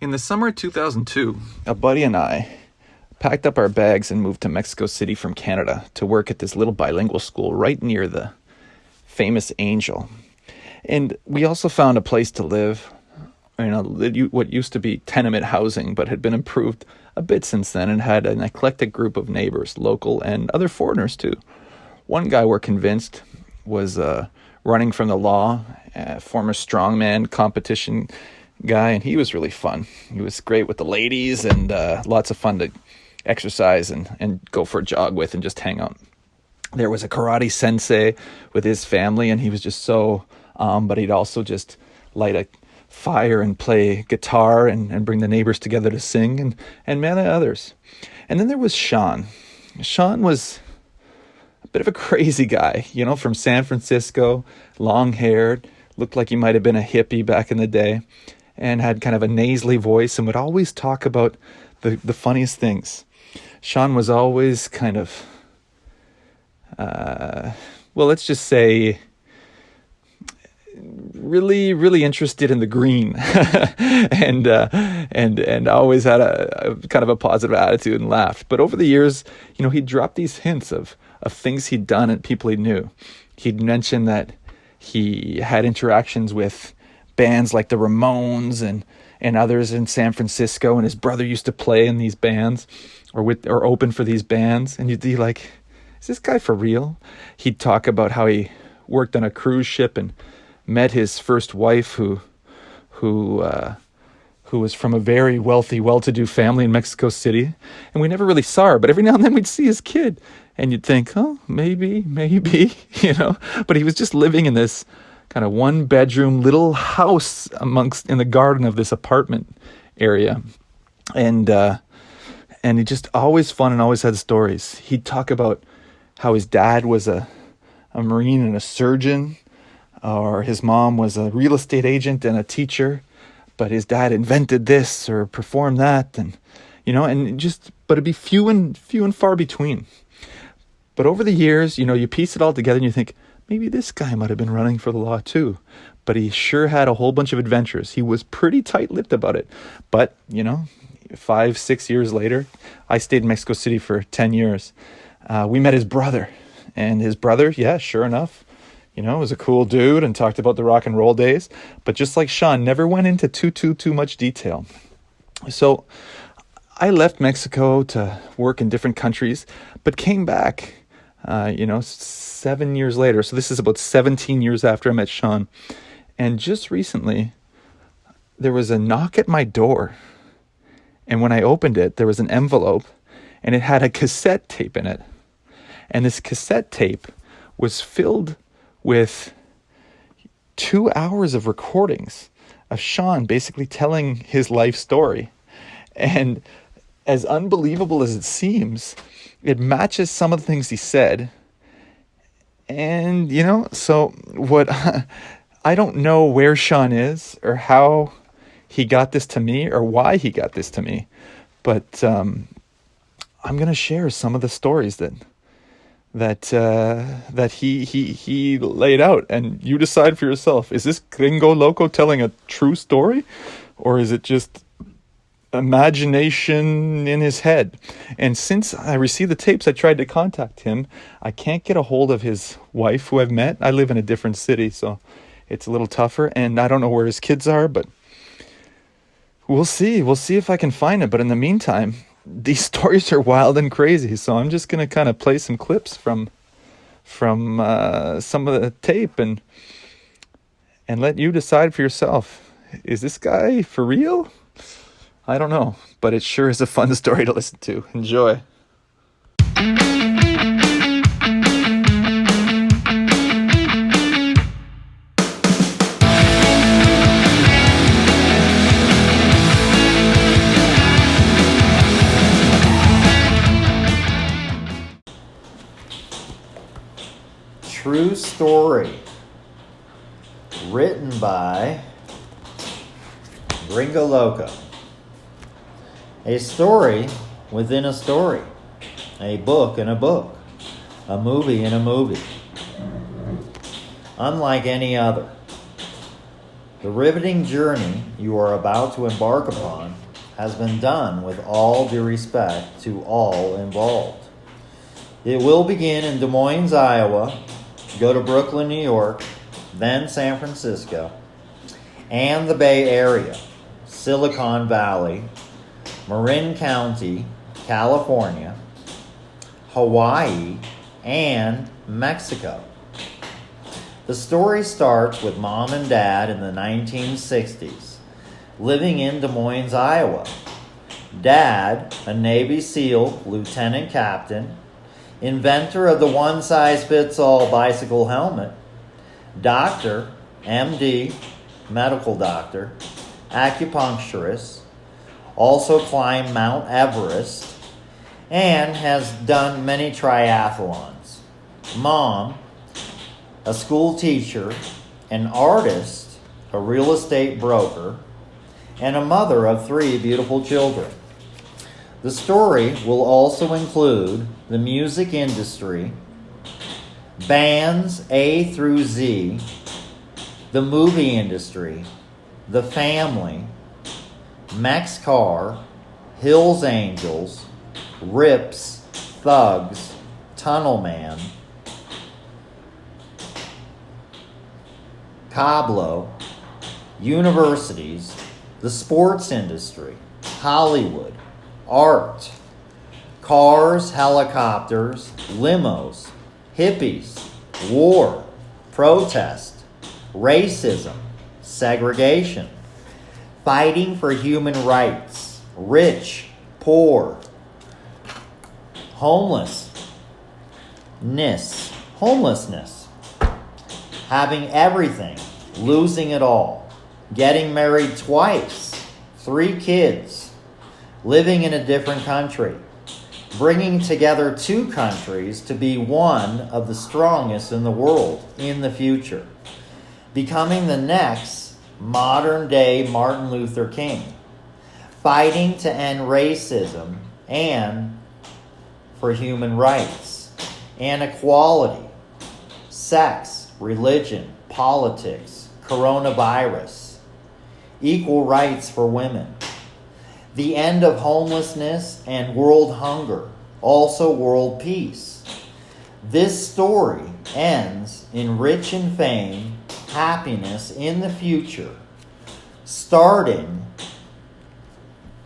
In the summer of 2002, a buddy and I packed up our bags and moved to Mexico City from Canada to work at this little bilingual school right near the famous Angel. And we also found a place to live, what used to be tenement housing, but had been improved a bit since then and had an eclectic group of neighbors, local and other foreigners too. One guy we're convinced was running from the law, a former strongman competition guy, and he was really fun. He was great with the ladies and lots of fun to exercise and go for a jog with and just hang out. There was a karate sensei with his family, and he was just so, but he'd also just light a fire and play guitar and bring the neighbors together to sing and many others. And then there was Sean. Sean was a bit of a crazy guy, from San Francisco, long-haired, looked like he might have been a hippie back in the day, and had kind of a nasally voice and would always talk about the funniest things. Sean was always kind of, let's just say, really, really interested in the green, and always had a kind of a positive attitude and laughed. But over the years, he'd drop these hints of things he'd done and people he knew. He'd mention that he had interactions with bands like the Ramones and others in San Francisco, and his brother used to play in these bands or open for these bands, and you'd be like, is this guy for real? He'd talk about how he worked on a cruise ship and met his first wife who was from a very wealthy, well-to-do family in Mexico City, and we never really saw her, but every now and then we'd see his kid, and you'd think, oh, maybe, but he was just living in this kind of one-bedroom little house in the garden of this apartment area, and he just always fun and always had stories. He'd talk about how his dad was a Marine and a surgeon, or his mom was a real estate agent and a teacher, but his dad invented this or performed that, but it'd be few and far between. But over the years, you piece it all together and you think, maybe this guy might have been running for the law too. But he sure had a whole bunch of adventures. He was pretty tight-lipped about it. But, 5-6 years later, I stayed in Mexico City for 10 years. We met his brother. And his brother, yeah, sure enough, was a cool dude and talked about the rock and roll days. But just like Sean, never went into too much detail. So I left Mexico to work in different countries, but came back 7 years later. So this is about 17 years after I met Sean. And just recently, there was a knock at my door. And when I opened it, there was an envelope, and it had a cassette tape in it. And this cassette tape was filled with 2 hours of recordings of Sean basically telling his life story. And as unbelievable as it seems, it matches some of the things he said. And, so what I don't know where Sean is or how he got this to me or why he got this to me, but I'm going to share some of the stories that he laid out, and you decide for yourself. Is this Gringo Loco telling a true story, or is it just imagination in his head? And since I received the tapes, I tried to contact him. I can't get a hold of his wife, who I've met. I live in a different city, so it's a little tougher, and I don't know where his kids are, but we'll see if I can find it. But in the meantime, these stories are wild and crazy, so I'm just going to kind of play some clips from some of the tape and let you decide for yourself. Is this guy for real? I don't know, but it sure is a fun story to listen to. Enjoy. True story, written by Gringo Loco. A story within a story, a book in a book, a movie in a movie, unlike any other. The riveting journey you are about to embark upon has been done with all due respect to all involved. It will begin in Des Moines, Iowa, go to Brooklyn, New York, then San Francisco, and the Bay Area, Silicon Valley, Marin County, California, Hawaii, and Mexico. The story starts with Mom and Dad in the 1960s, living in Des Moines, Iowa. Dad, a Navy SEAL lieutenant captain, inventor of the one-size-fits-all bicycle helmet, doctor, MD, medical doctor, acupuncturist, also climbed Mount Everest, and has done many triathlons. Mom, a school teacher, an artist, a real estate broker, and a mother of 3 beautiful children. The story will also include the music industry, bands A through Z, the movie industry, the family, Max Carr, Hills Angels, Rips, Thugs, Tunnel Man, Cablo, universities, the sports industry, Hollywood, art, cars, helicopters, limos, hippies, war, protest, racism, segregation, fighting for human rights, rich, poor, homelessness, having everything, losing it all, getting married twice, 3 kids, living in a different country, bringing together 2 countries to be one of the strongest in the world in the future, becoming the next modern-day Martin Luther King, fighting to end racism and for human rights and equality, sex, religion, politics, coronavirus, equal rights for women, the end of homelessness and world hunger, also world peace. This story ends in rich in fame, happiness in the future, starting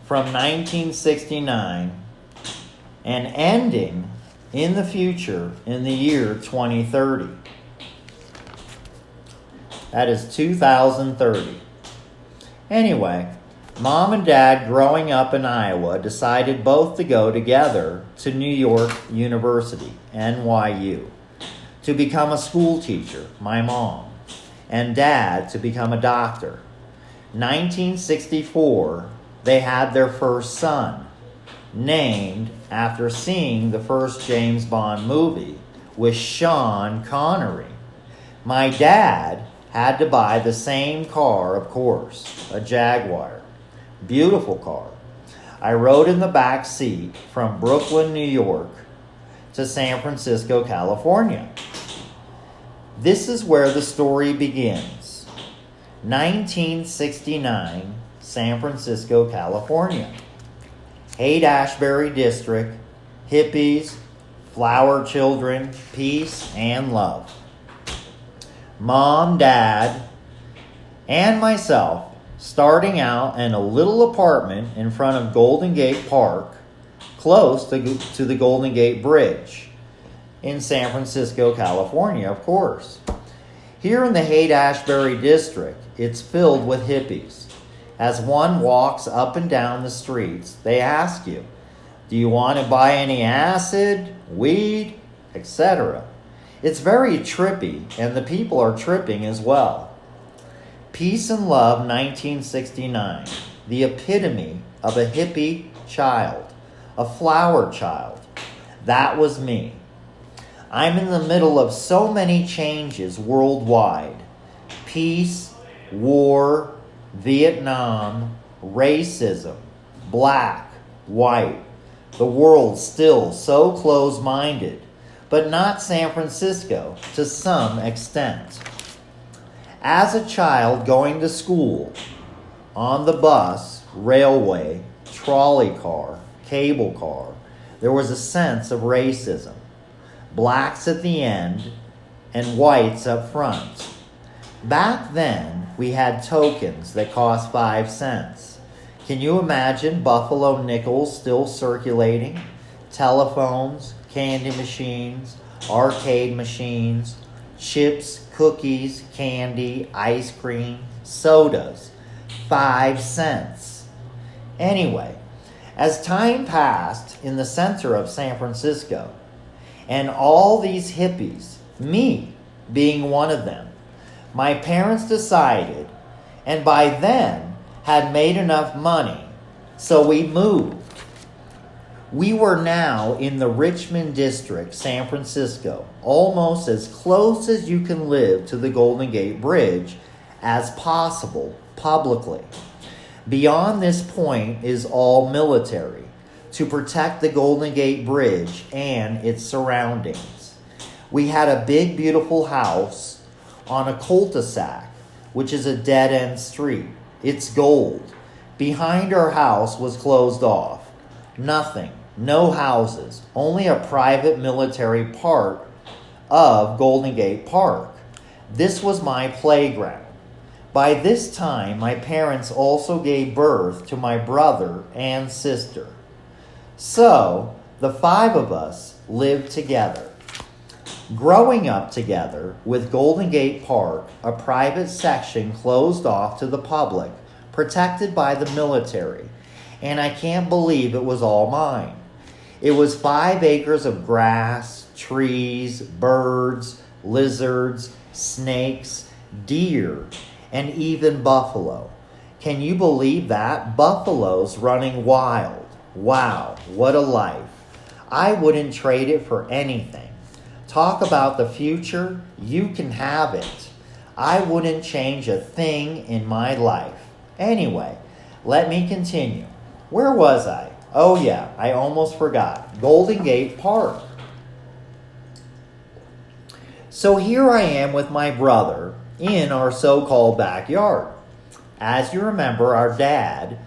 from 1969 and ending in the future in the year 2030. That is 2030. Anyway, Mom and Dad, growing up in Iowa, decided both to go together to New York University, NYU, to become a school teacher, my mom, and Dad to become a doctor. 1964, they had their first son, named after seeing the first James Bond movie with Sean Connery. My dad had to buy the same car, of course, a Jaguar. Beautiful car. I rode in the back seat from Brooklyn, New York to San Francisco, California. This is where the story begins. 1969, San Francisco, California. Haight-Ashbury District, hippies, flower children, peace and love. Mom, Dad, and myself starting out in a little apartment in front of Golden Gate Park, close to the Golden Gate Bridge in San Francisco, California, of course. Here in the Haight-Ashbury District, it's filled with hippies. As one walks up and down the streets, they ask you, do you want to buy any acid, weed, etc.? It's very trippy, and the people are tripping as well. Peace and Love 1969, the epitome of a hippie child, a flower child. That was me. I'm in the middle of so many changes worldwide. Peace, war, Vietnam, racism, black, white. The world still so close-minded, but not San Francisco to some extent. As a child going to school, on the bus, railway, trolley car, cable car, there was a sense of racism. Blacks at the end and whites up front. Back then, we had tokens that cost 5 cents. Can you imagine buffalo nickels still circulating? Telephones, candy machines, arcade machines, chips, cookies, candy, ice cream, sodas. 5 cents. Anyway, as time passed in the center of San Francisco, and all these hippies, me being one of them, my parents decided, and by then had made enough money, so we moved. We were now in the Richmond district, San Francisco, almost as close as you can live to the Golden Gate Bridge as possible publicly. Beyond this point is all military to protect the Golden Gate Bridge and its surroundings. We had a big, beautiful house on a cul-de-sac, which is a dead-end street. It's gold. Behind our house was closed off. Nothing. No houses. Only a private military part of Golden Gate Park. This was my playground. By this time, my parents also gave birth to my brother and sister. So, the 5 of us lived together. Growing up together with Golden Gate Park, a private section closed off to the public, protected by the military, and I can't believe it was all mine. It was 5 acres of grass, trees, birds, lizards, snakes, deer, and even buffalo. Can you believe that? Buffaloes running wild. Wow, what a life. I wouldn't trade it for anything. Talk about the future, you can have it. I wouldn't change a thing in my life. Anyway, let me continue. Where was I? Oh yeah, I almost forgot. Golden Gate Park. So here I am with my brother in our so-called backyard. As you remember, our dad,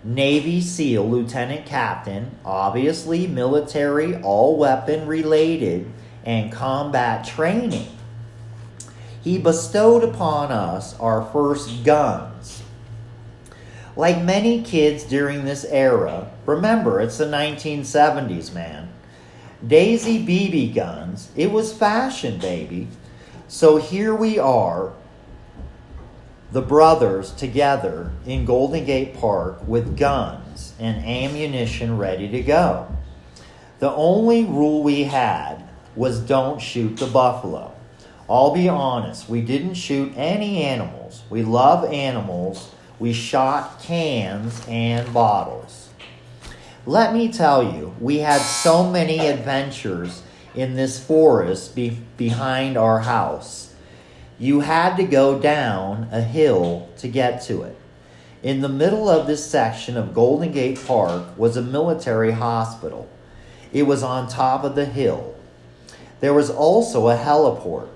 Navy SEAL Lieutenant Captain, obviously military, all-weapon related, and combat training. He bestowed upon us our first guns. Like many kids during this era, remember, it's the 1970s, man. Daisy BB guns, it was fashion, baby. So here we are, the brothers together in Golden Gate Park with guns and ammunition ready to go. The only rule we had was don't shoot the buffalo. I'll be honest, we didn't shoot any animals. We love animals. We shot cans and bottles. Let me tell you, we had so many adventures in this forest behind our house. You had to go down a hill to get to it. In the middle of this section of Golden Gate Park was a military hospital. It was on top of the hill. There was also a heliport.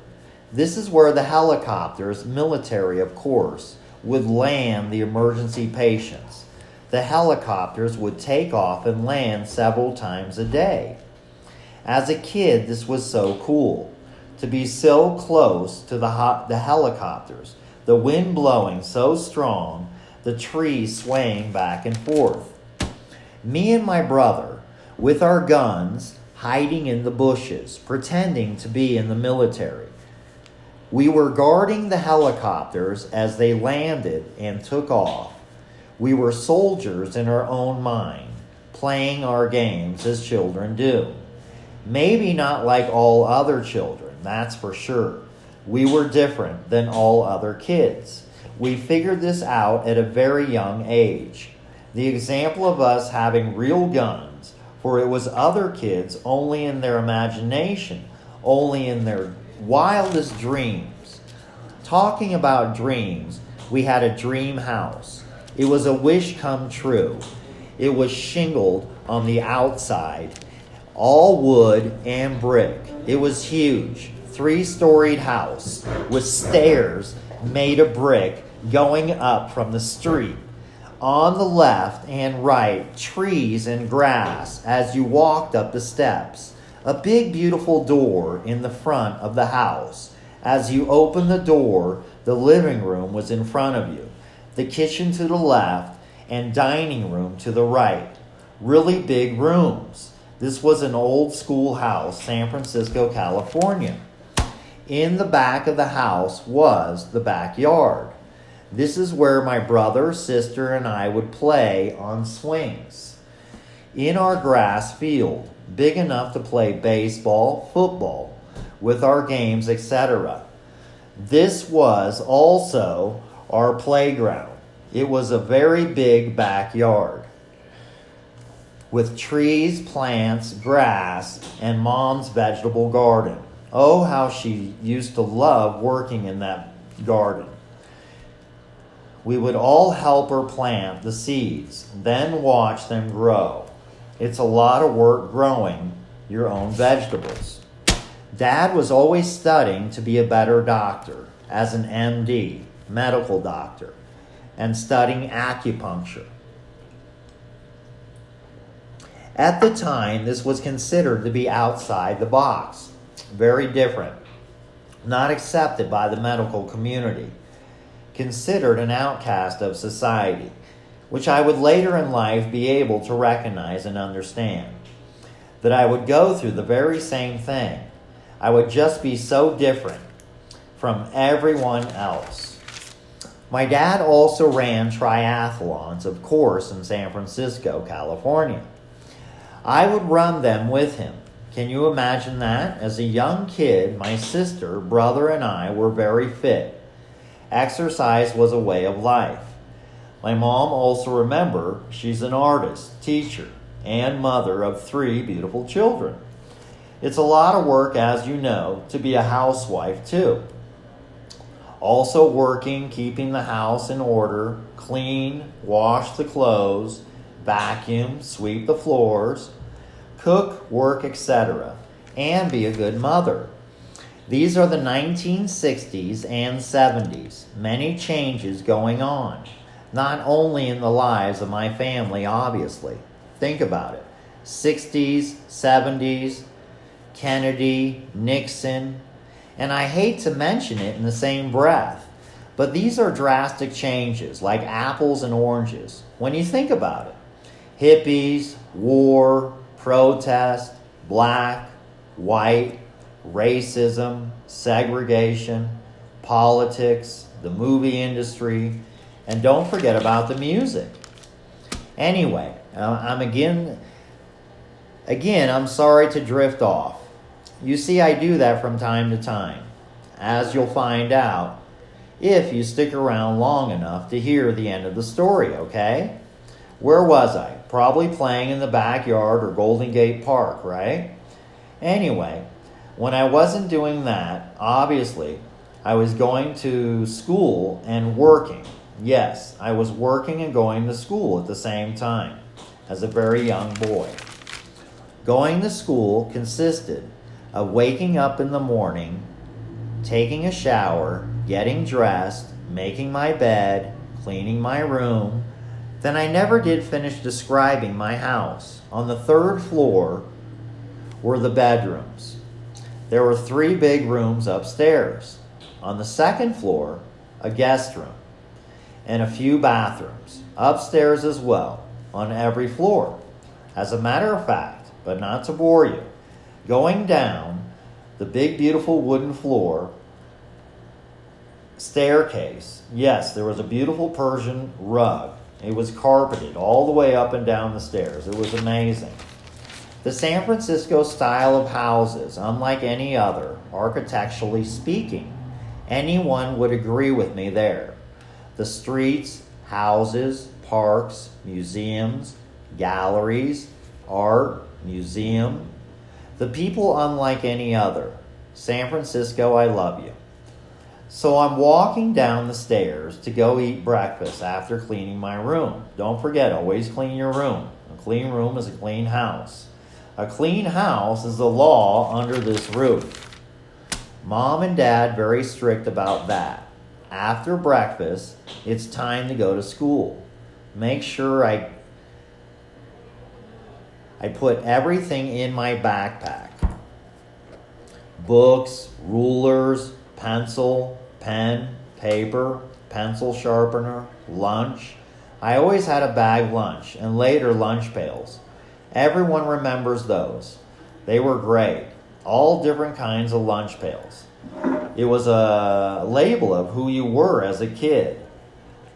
This is where the helicopters, military of course, would land the emergency patients. The helicopters would take off and land several times a day. As a kid, this was so cool. To be so close to the helicopters, the wind blowing so strong, the trees swaying back and forth. Me and my brother, with our guns, hiding in the bushes, pretending to be in the military. We were guarding the helicopters as they landed and took off. We were soldiers in our own mind, playing our games as children do. Maybe not like all other children, that's for sure. We were different than all other kids. We figured this out at a very young age. The example of us having real guns, for it was other kids only in their imagination, only in their wildest dreams. Talking about dreams, we had a dream house. It was a wish come true. It was shingled on the outside, all wood and brick. It was huge, 3-storied house with stairs made of brick going up from the street. On the left and right, trees and grass as you walked up the steps. A big, beautiful door in the front of the house. As you opened the door, the living room was in front of you, the kitchen to the left, and dining room to the right. Really big rooms. This was an old school house, San Francisco, California. In the back of the house was the backyard. This is where my brother, sister, and I would play on swings. In our grass field, big enough to play baseball, football, with our games, etc. This was also our playground. It was a very big backyard with trees, plants, grass, and Mom's vegetable garden. Oh, how she used to love working in that garden. We would all help her plant the seeds, then watch them grow. It's a lot of work growing your own vegetables. Dad was always studying to be a better doctor, as an MD, medical doctor, and studying acupuncture. At the time, this was considered to be outside the box, very different, not accepted by the medical community, considered an outcast of society, which I would later in life be able to recognize and understand. That I would go through the very same thing. I would just be so different from everyone else. My dad also ran triathlons, of course, in San Francisco, California. I would run them with him. Can you imagine that? As a young kid, my sister, brother, and I were very fit. Exercise was a way of life. My mom also, remember, she's an artist, teacher, and mother of 3 beautiful children. It's a lot of work, as you know, to be a housewife too. Also working, keeping the house in order, clean, wash the clothes, vacuum, sweep the floors, cook, work, etc., and be a good mother. These are the 1960s and 70s. Many changes going on, not only in the lives of my family, obviously. Think about it. 60s, 70s, Kennedy, Nixon, and I hate to mention it in the same breath, but these are drastic changes, like apples and oranges, when you think about it. Hippies, war, protest, black, white, racism, segregation, politics, the movie industry, and don't forget about the music. Anyway, I'm sorry to drift off. You see, I do that from time to time, as you'll find out if you stick around long enough to hear the end of the story, okay? Where was I? Probably playing in the backyard or Golden Gate Park, right? Anyway, when I wasn't doing that, obviously, I was going to school and working. Yes, I was working and going to school at the same time as a very young boy. Going to school consisted of waking up in the morning, taking a shower, getting dressed, making my bed, cleaning my room. Then I never did finish describing my house. On the 3rd floor were the bedrooms. There were 3 big rooms upstairs. On the 2nd floor, a guest room and a few bathrooms. Upstairs as well, on every floor. As a matter of fact, but not to bore you, going down the big beautiful wooden floor staircase, yes, there was a beautiful Persian rug. It was carpeted all the way up and down the stairs. It was amazing. The San Francisco style of houses, unlike any other, architecturally speaking, anyone would agree with me there. The streets, houses, parks, museums, galleries, art, museum. The people unlike any other. San Francisco, I love you. So I'm walking down the stairs to go eat breakfast after cleaning my room. Don't forget, always clean your room. A clean room is a clean house. A clean house is the law under this roof. Mom and Dad very strict about that. after breakfast, it's time to go to school. Make sure I put everything in my backpack. Books, rulers, pencil, pen, paper, pencil sharpener, lunch. I always had a bag lunch and later lunch pails. Everyone remembers those. They were great. All different kinds of lunch pails. It was a label of who you were as a kid.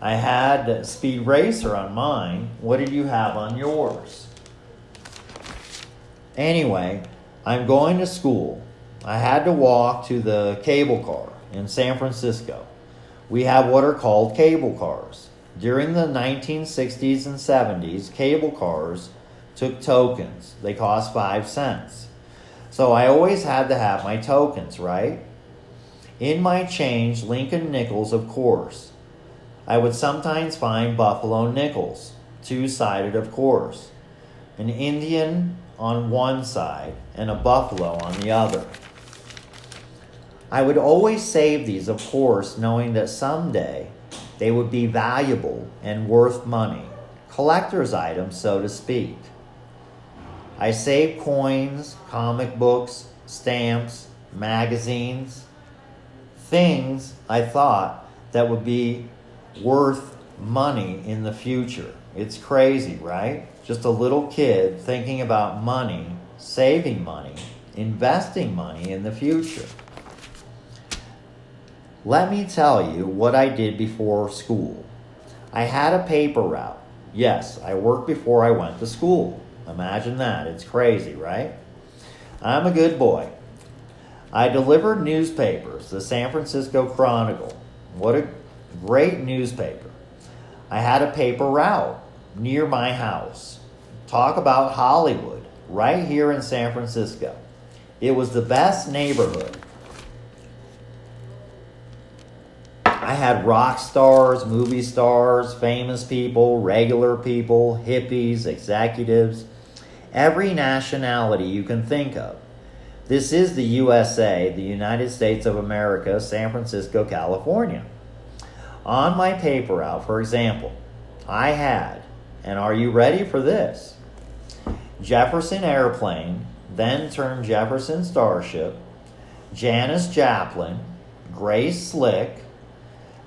I had Speed Racer on mine. What did you have on yours? Anyway, I'm going to school. I had to walk to the cable car in San Francisco. We have what are called cable cars. During the 1960s and 70s, cable cars took tokens. They cost 5 cents. So I always had to have my tokens, right? In my change, Lincoln nickels, of course. I would sometimes find buffalo nickels, two-sided, of course. An Indian on one side and a buffalo on the other. I would always save these, of course, knowing that someday they would be valuable and worth money, collector's items, so to speak. I saved coins, comic books, stamps, magazines, things I thought that would be worth money in the future. It's crazy, right? Just a little kid thinking about money, saving money, investing money in the future. Let me tell you what I did before school. I had a paper route. Yes, I worked before I went to school. Imagine that. It's crazy, right? I'm a good boy. I delivered newspapers, the San Francisco Chronicle. What a great newspaper. I had a paper route near my house. Talk about Hollywood, right here in San Francisco. It was the best neighborhood. I had rock stars, movie stars, famous people, regular people, hippies, executives, every nationality you can think of. This is the USA, the United States of America, San Francisco, California. On my paper route, for example, I had, and are you ready for this? Jefferson Airplane, then turned Jefferson Starship, Janis Joplin, Grace Slick,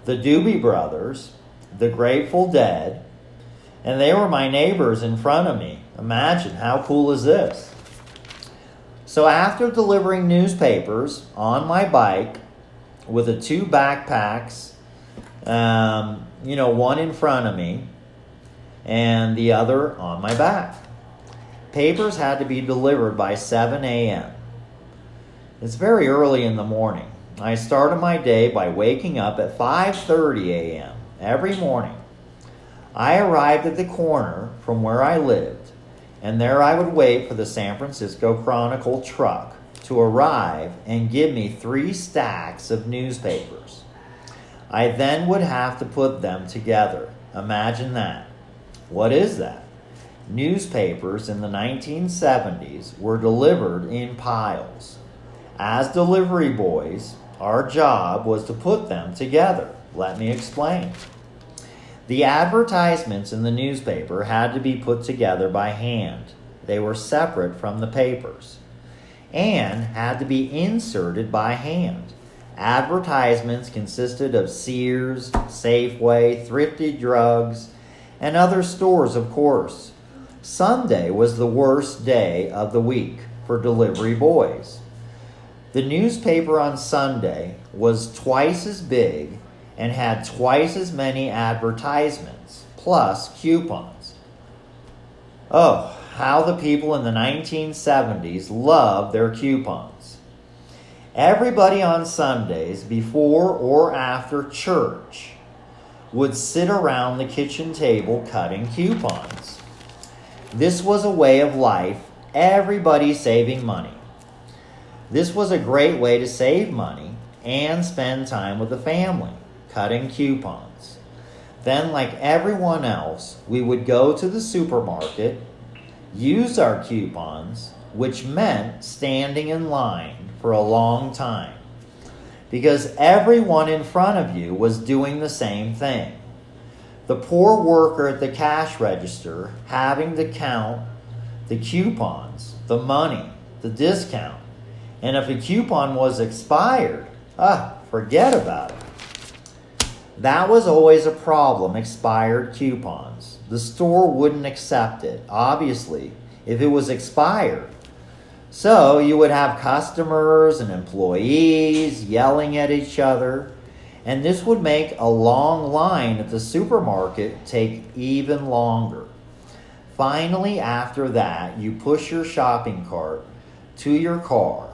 the Doobie Brothers, the Grateful Dead, and they were my neighbors in front of me. Imagine, how cool is this? So after delivering newspapers on my bike with the 2 backpacks, one in front of me and the other on my back. Papers had to be delivered by 7 a.m. It's very early in the morning. I started my day by waking up at 5:30 a.m. every morning. I arrived at the corner from where I lived, and there I would wait for the San Francisco Chronicle truck to arrive and give me 3 stacks of newspapers. I then would have to put them together. Imagine that. What is that? Newspapers in the 1970s were delivered in piles. As delivery boys, our job was to put them together. Let me explain. The advertisements in the newspaper had to be put together by hand. They were separate from the papers and had to be inserted by hand. Advertisements consisted of Sears, Safeway, Thrifty Drugs, and other stores, of course. Sunday was the worst day of the week for delivery boys. The newspaper on Sunday was twice as big and had twice as many advertisements, plus coupons. Oh, how the people in the 1970s loved their coupons. Everybody on Sundays, before or after church, would sit around the kitchen table cutting coupons. This was a way of life, everybody saving money. This was a great way to save money and spend time with the family, cutting coupons. Then, like everyone else, we would go to the supermarket, use our coupons, which meant standing in line for a long time. because everyone in front of you was doing the same thing. The poor worker at the cash register having to count the coupons, the money, the discount. And if a coupon was expired, forget about it. That was always a problem, expired coupons. The store wouldn't accept it, obviously, if it was expired. So you would have customers and employees yelling at each other, and this would make a long line at the supermarket take even longer. Finally, after that, you push your shopping cart to your car.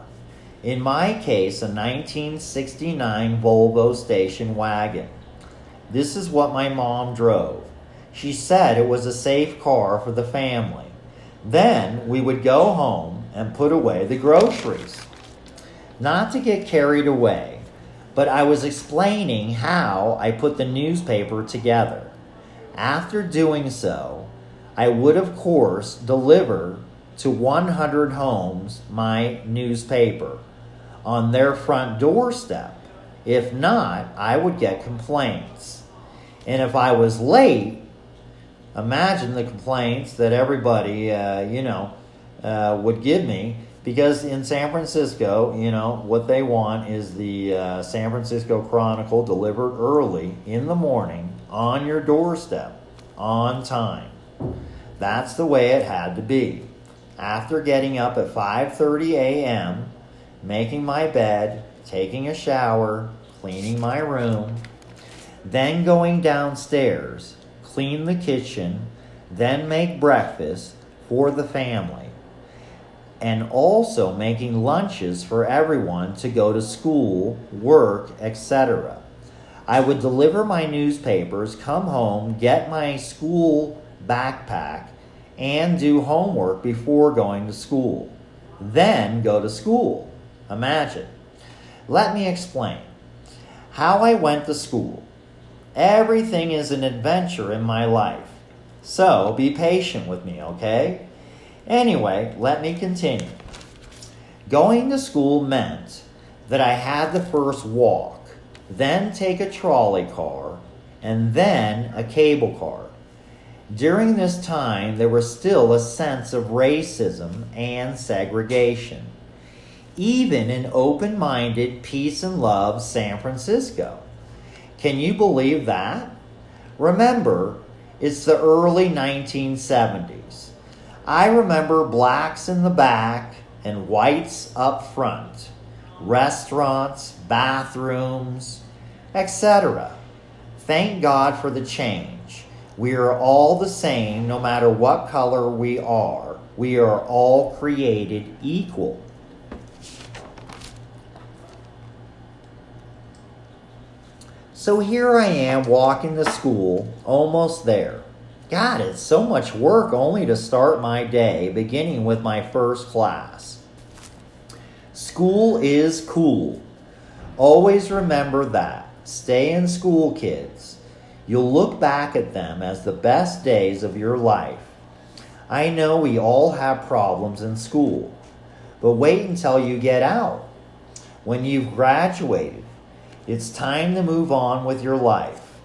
In my case, a 1969 Volvo station wagon. This is what my mom drove. She said it was a safe car for the family. Then we would go home and put away the groceries. Not to get carried away, but I was explaining how I put the newspaper together. After doing so, I would of course deliver to 100 homes my newspaper on their front doorstep. If not, I would get complaints. And if I was late, imagine the complaints that everybody, would give me. Because in San Francisco, what they want is the San Francisco Chronicle delivered early in the morning on your doorstep, on time. That's the way it had to be. After getting up at 5:30 a.m., making my bed, taking a shower, cleaning my room, then going downstairs, clean the kitchen, then make breakfast for the family, and also making lunches for everyone to go to school, work, etc. I would deliver my newspapers, come home, get my school backpack, and do homework before going to school. Then go to school. Imagine. Let me explain how I went to school. Everything is an adventure in my life. So be patient with me, okay? Anyway, let me continue. Going to school meant that I had to first walk, then take a trolley car, and then a cable car. During this time, there was still a sense of racism and segregation, even in open-minded, peace and love San Francisco. Can you believe that? Remember, it's the early 1970s. I remember blacks in the back and whites up front, restaurants, bathrooms, etc. Thank God for the change. We are all the same no matter what color we are. We are all created equal. So here I am walking to school, almost there. God, it's so much work only to start my day, beginning with my first class. School is cool. Always remember that. Stay in school, kids. You'll look back at them as the best days of your life. I know we all have problems in school, but wait until you get out. When you've graduated, it's time to move on with your life.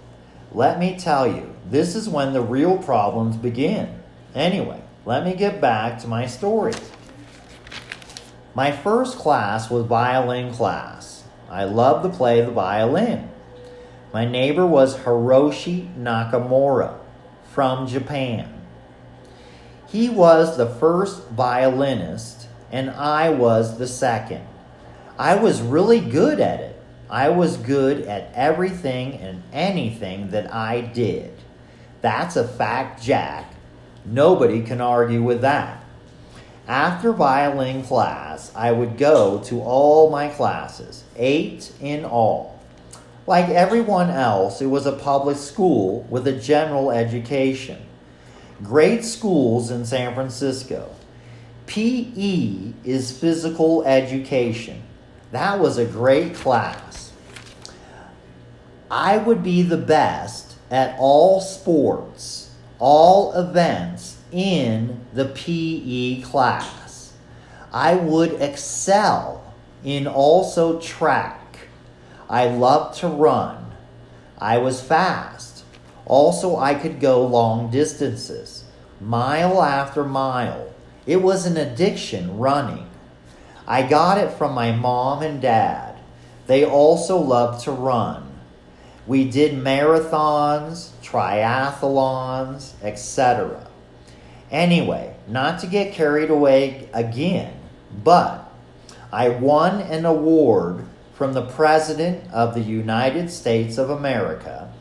Let me tell you, this is when the real problems begin. Anyway, let me get back to my story. My first class was violin class. I loved to play the violin. My neighbor was Hiroshi Nakamura from Japan. He was the first violinist and I was the second. I was really good at it. I was good at everything and anything that I did. That's a fact, Jack. Nobody can argue with that. After violin class, I would go to all my classes, 8 in all. Like everyone else, it was a public school with a general education. Great schools in San Francisco. PE is physical education. That was a great class. I would be the best at all sports, all events in the PE class. I would excel in also track. I loved to run. I was fast. Also, I could go long distances, mile after mile. It was an addiction, running. I got it from my mom and dad. They also loved to run. We did marathons, triathlons, etc. Anyway, not to get carried away again, but I won an award from the President of the United States of America.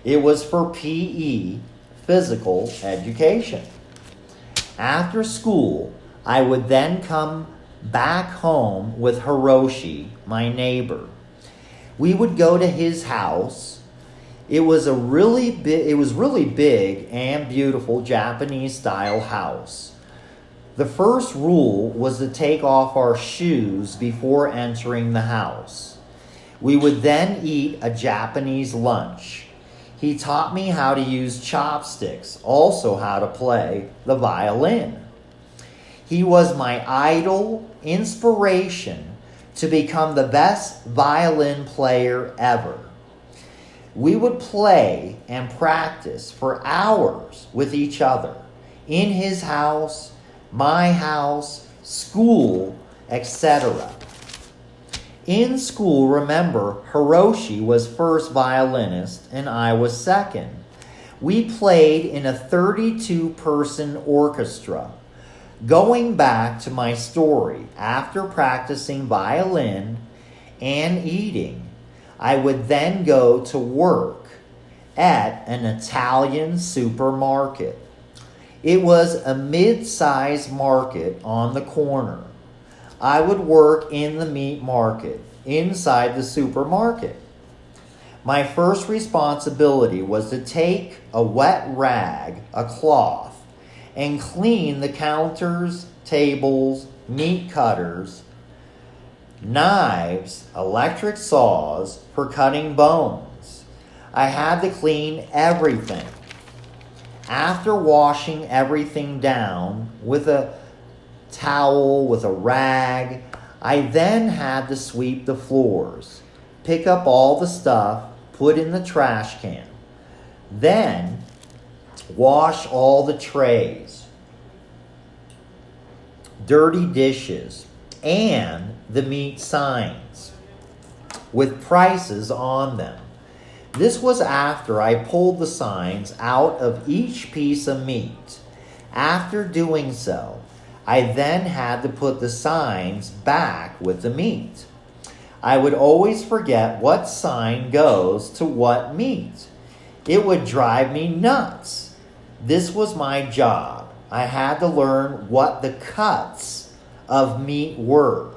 It was for PE, physical education. After school, I would then come back home with Hiroshi, my neighbor. We would go to his house. It was really big and beautiful Japanese style house. The first rule was to take off our shoes before entering the house. We would then eat a Japanese lunch. He taught me how to use chopsticks, also how to play the violin. He was my idol, inspiration to become the best violin player ever. We would play and practice for hours with each other in his house, my house, school, etc. In school, remember, Hiroshi was first violinist and I was second. We played in a 32-person orchestra. Going back to my story, after practicing violin and eating, I would then go to work at an Italian supermarket. It was a mid-sized market on the corner. I would work in the meat market, inside the supermarket. My first responsibility was to take a wet rag, a cloth, and clean the counters, tables, meat cutters, knives, electric saws for cutting bones. I had to clean everything. After washing everything down with a towel, with a rag, I then had to sweep the floors, pick up all the stuff, put in the trash can. Then wash all the trays, dirty dishes, and the meat signs with prices on them. This was after I pulled the signs out of each piece of meat. After doing so, I then had to put the signs back with the meat. I would always forget what sign goes to what meat. It would drive me nuts. This was my job. I had to learn what the cuts of meat were.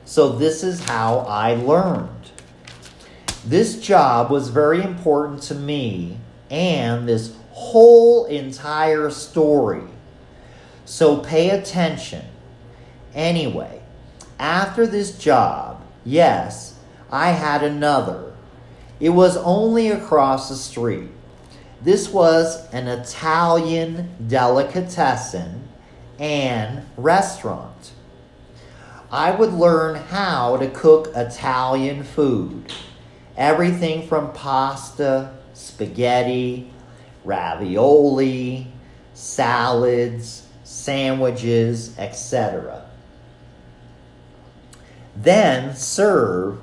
So this is how I learned. This job was very important to me and this whole entire story. So pay attention. Anyway, after this job, yes, I had another. It was only across the street. This was an Italian delicatessen and restaurant. I would learn how to cook Italian food. Everything from pasta, spaghetti, ravioli, salads, sandwiches, etc. Then serve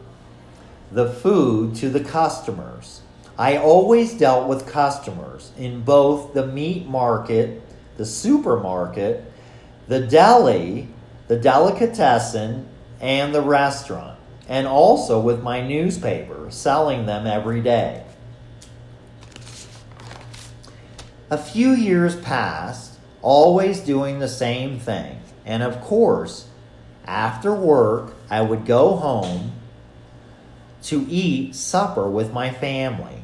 the food to the customers. I always dealt with customers in both the meat market, the supermarket, the deli, the delicatessen, and the restaurant, and also with my newspaper, selling them every day. A few years passed, always doing the same thing, and of course, after work, I would go home to eat supper with my family.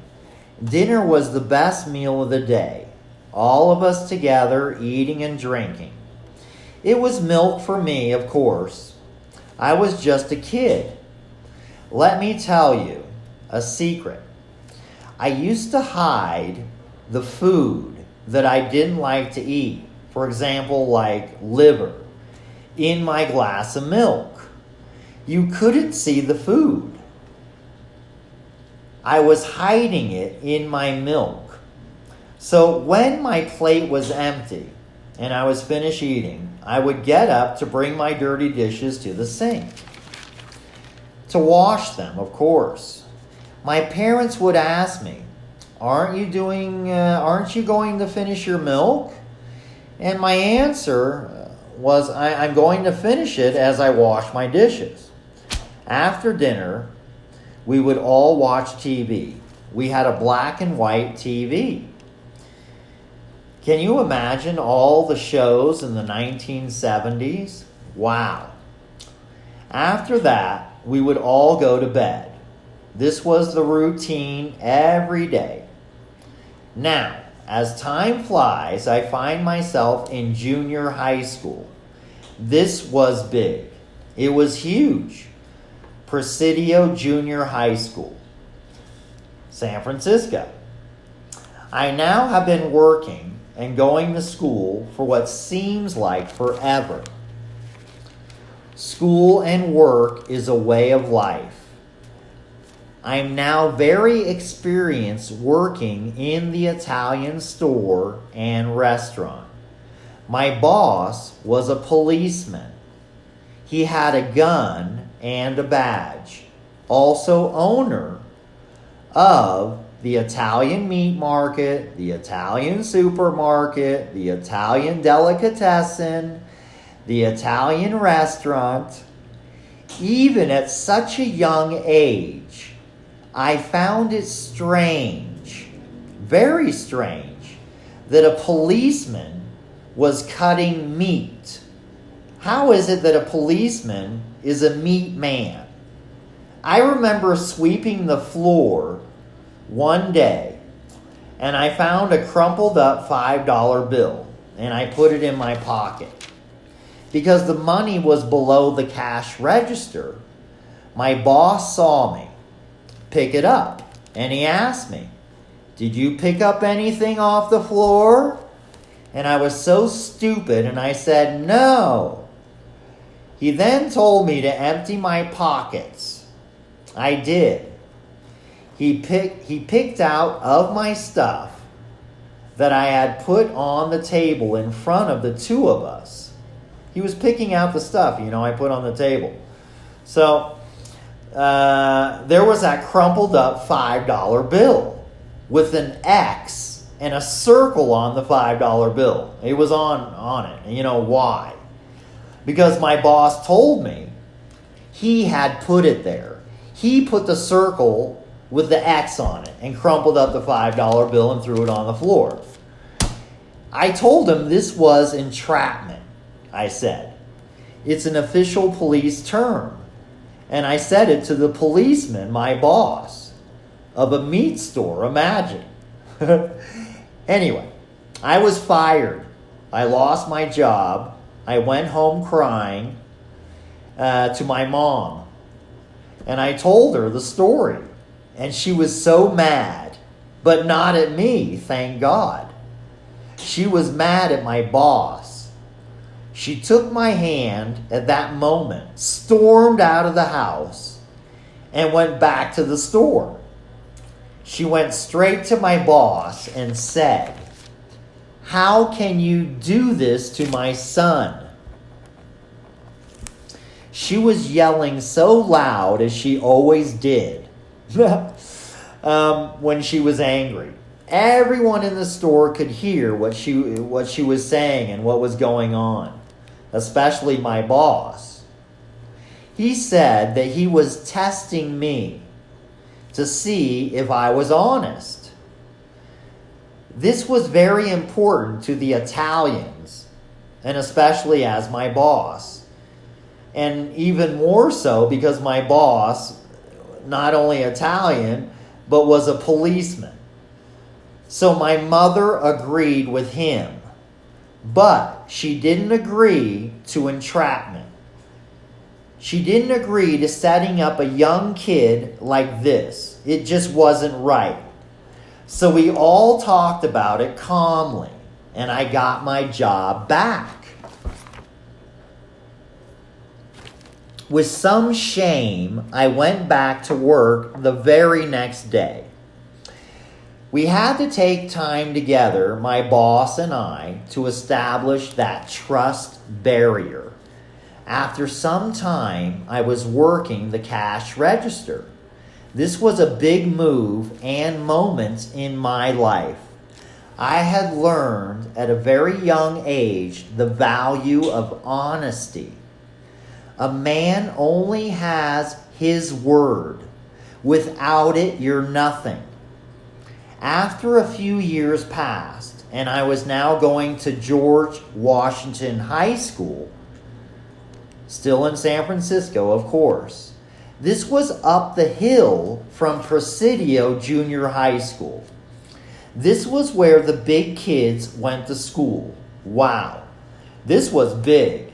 Dinner was the best meal of the day, all of us together eating and drinking. It was milk for me, of course. I was just a kid. Let me tell you a secret. I used to hide the food that I didn't like to eat, for example, like liver, in my glass of milk. You couldn't see the food. I was hiding it in my milk. So when my plate was empty and I was finished eating, I would get up to bring my dirty dishes to the sink. To wash them, of course. My parents would ask me, aren't you going to finish your milk? And my answer was, I'm going to finish it as I wash my dishes. After dinner, we would all watch TV. We had a black and white TV. Can you imagine all the shows in the 1970s? Wow. After that, we would all go to bed. This was the routine every day. Now, as time flies, I find myself in junior high school. This was big. It was huge. Presidio Junior High School, San Francisco. I now have been working and going to school for what seems like forever. School and work is a way of life. I'm now very experienced working in the Italian store and restaurant. My boss was a policeman. He had a gun and a badge. Also owner of the Italian meat market, the Italian supermarket, the Italian delicatessen, the Italian restaurant. Even at such a young age, I found it strange, very strange, that a policeman was cutting meat. How is it that a policeman is a meat man? I remember sweeping the floor one day, and I found a crumpled up $5 bill, and I put it in my pocket. Because the money was below the cash register, my boss saw me pick it up, and he asked me, "Did you pick up anything off the floor?" And I was so stupid, and I said, "No." He then told me to empty my pockets. I did. He picked out of my stuff that I had put on the table in front of the two of us. He was picking out the stuff, I put on the table. So there was that crumpled up $5 bill with an X and a circle on the $5 bill. It was on it. And you know why? Because my boss told me he had put it there. He put the circle with the X on it and crumpled up the $5 bill and threw it on the floor. I told him this was entrapment, I said. It's an official police term. And I said it to the policeman, my boss, of a meat store, imagine. Anyway, I was fired. I lost my job. I went home crying to my mom. And I told her the story. And she was so mad, but not at me, thank God. She was mad at my boss. She took my hand at that moment, stormed out of the house, and went back to the store. She went straight to my boss and said, "How can you do this to my son?" She was yelling so loud, as she always did, when she was angry. Everyone in the store could hear what she was saying and what was going on, especially my boss. He said that he was testing me to see if I was honest. This was very important to the Italians, and especially as my boss. And even more so because my boss, not only Italian, but was a policeman. So my mother agreed with him, but she didn't agree to entrapment. She didn't agree to setting up a young kid like this. It just wasn't right. So we all talked about it calmly, and I got my job back. With some shame, I went back to work the very next day. We had to take time together, my boss and I, to establish that trust barrier. After some time, I was working the cash register. This was a big move and moment in my life. I had learned at a very young age the value of honesty. A man only has his word. Without it, you're nothing. After a few years passed, and I was now going to George Washington High School, still in San Francisco, of course. This was up the hill from Presidio Junior High School. This was where the big kids went to school. Wow, this was big.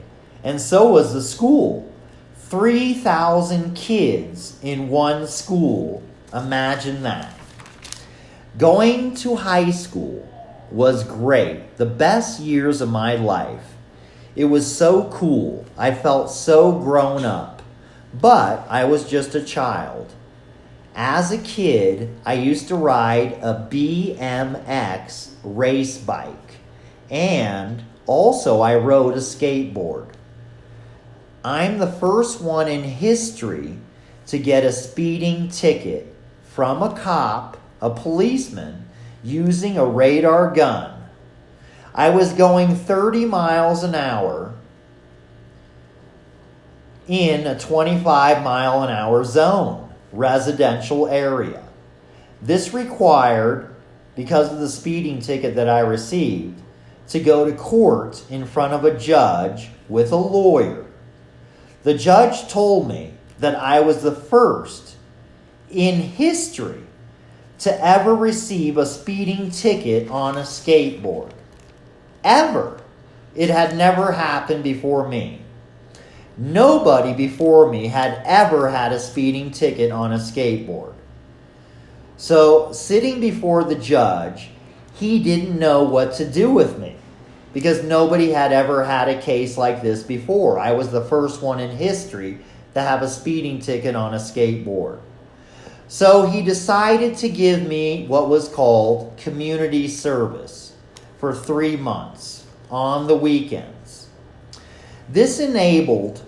And so was the school. 3,000 kids in one school. Imagine that. Going to high school was great. The best years of my life. It was so cool. I felt so grown up. But I was just a child. As a kid, I used to ride a BMX race bike. And also I rode a skateboard. I'm the first one in history to get a speeding ticket from a cop, a policeman, using a radar gun. I was going 30 miles an hour in a 25 mile an hour zone, residential area. This required, because of the speeding ticket that I received, to go to court in front of a judge with a lawyer. The judge told me that I was the first in history to ever receive a speeding ticket on a skateboard. Ever. It had never happened before me. Nobody before me had ever had a speeding ticket on a skateboard. So, sitting before the judge, he didn't know what to do with me because nobody had ever had a case like this before. I was the first one in history to have a speeding ticket on a skateboard. So he decided to give me what was called community service for 3 months on the weekends. This enabled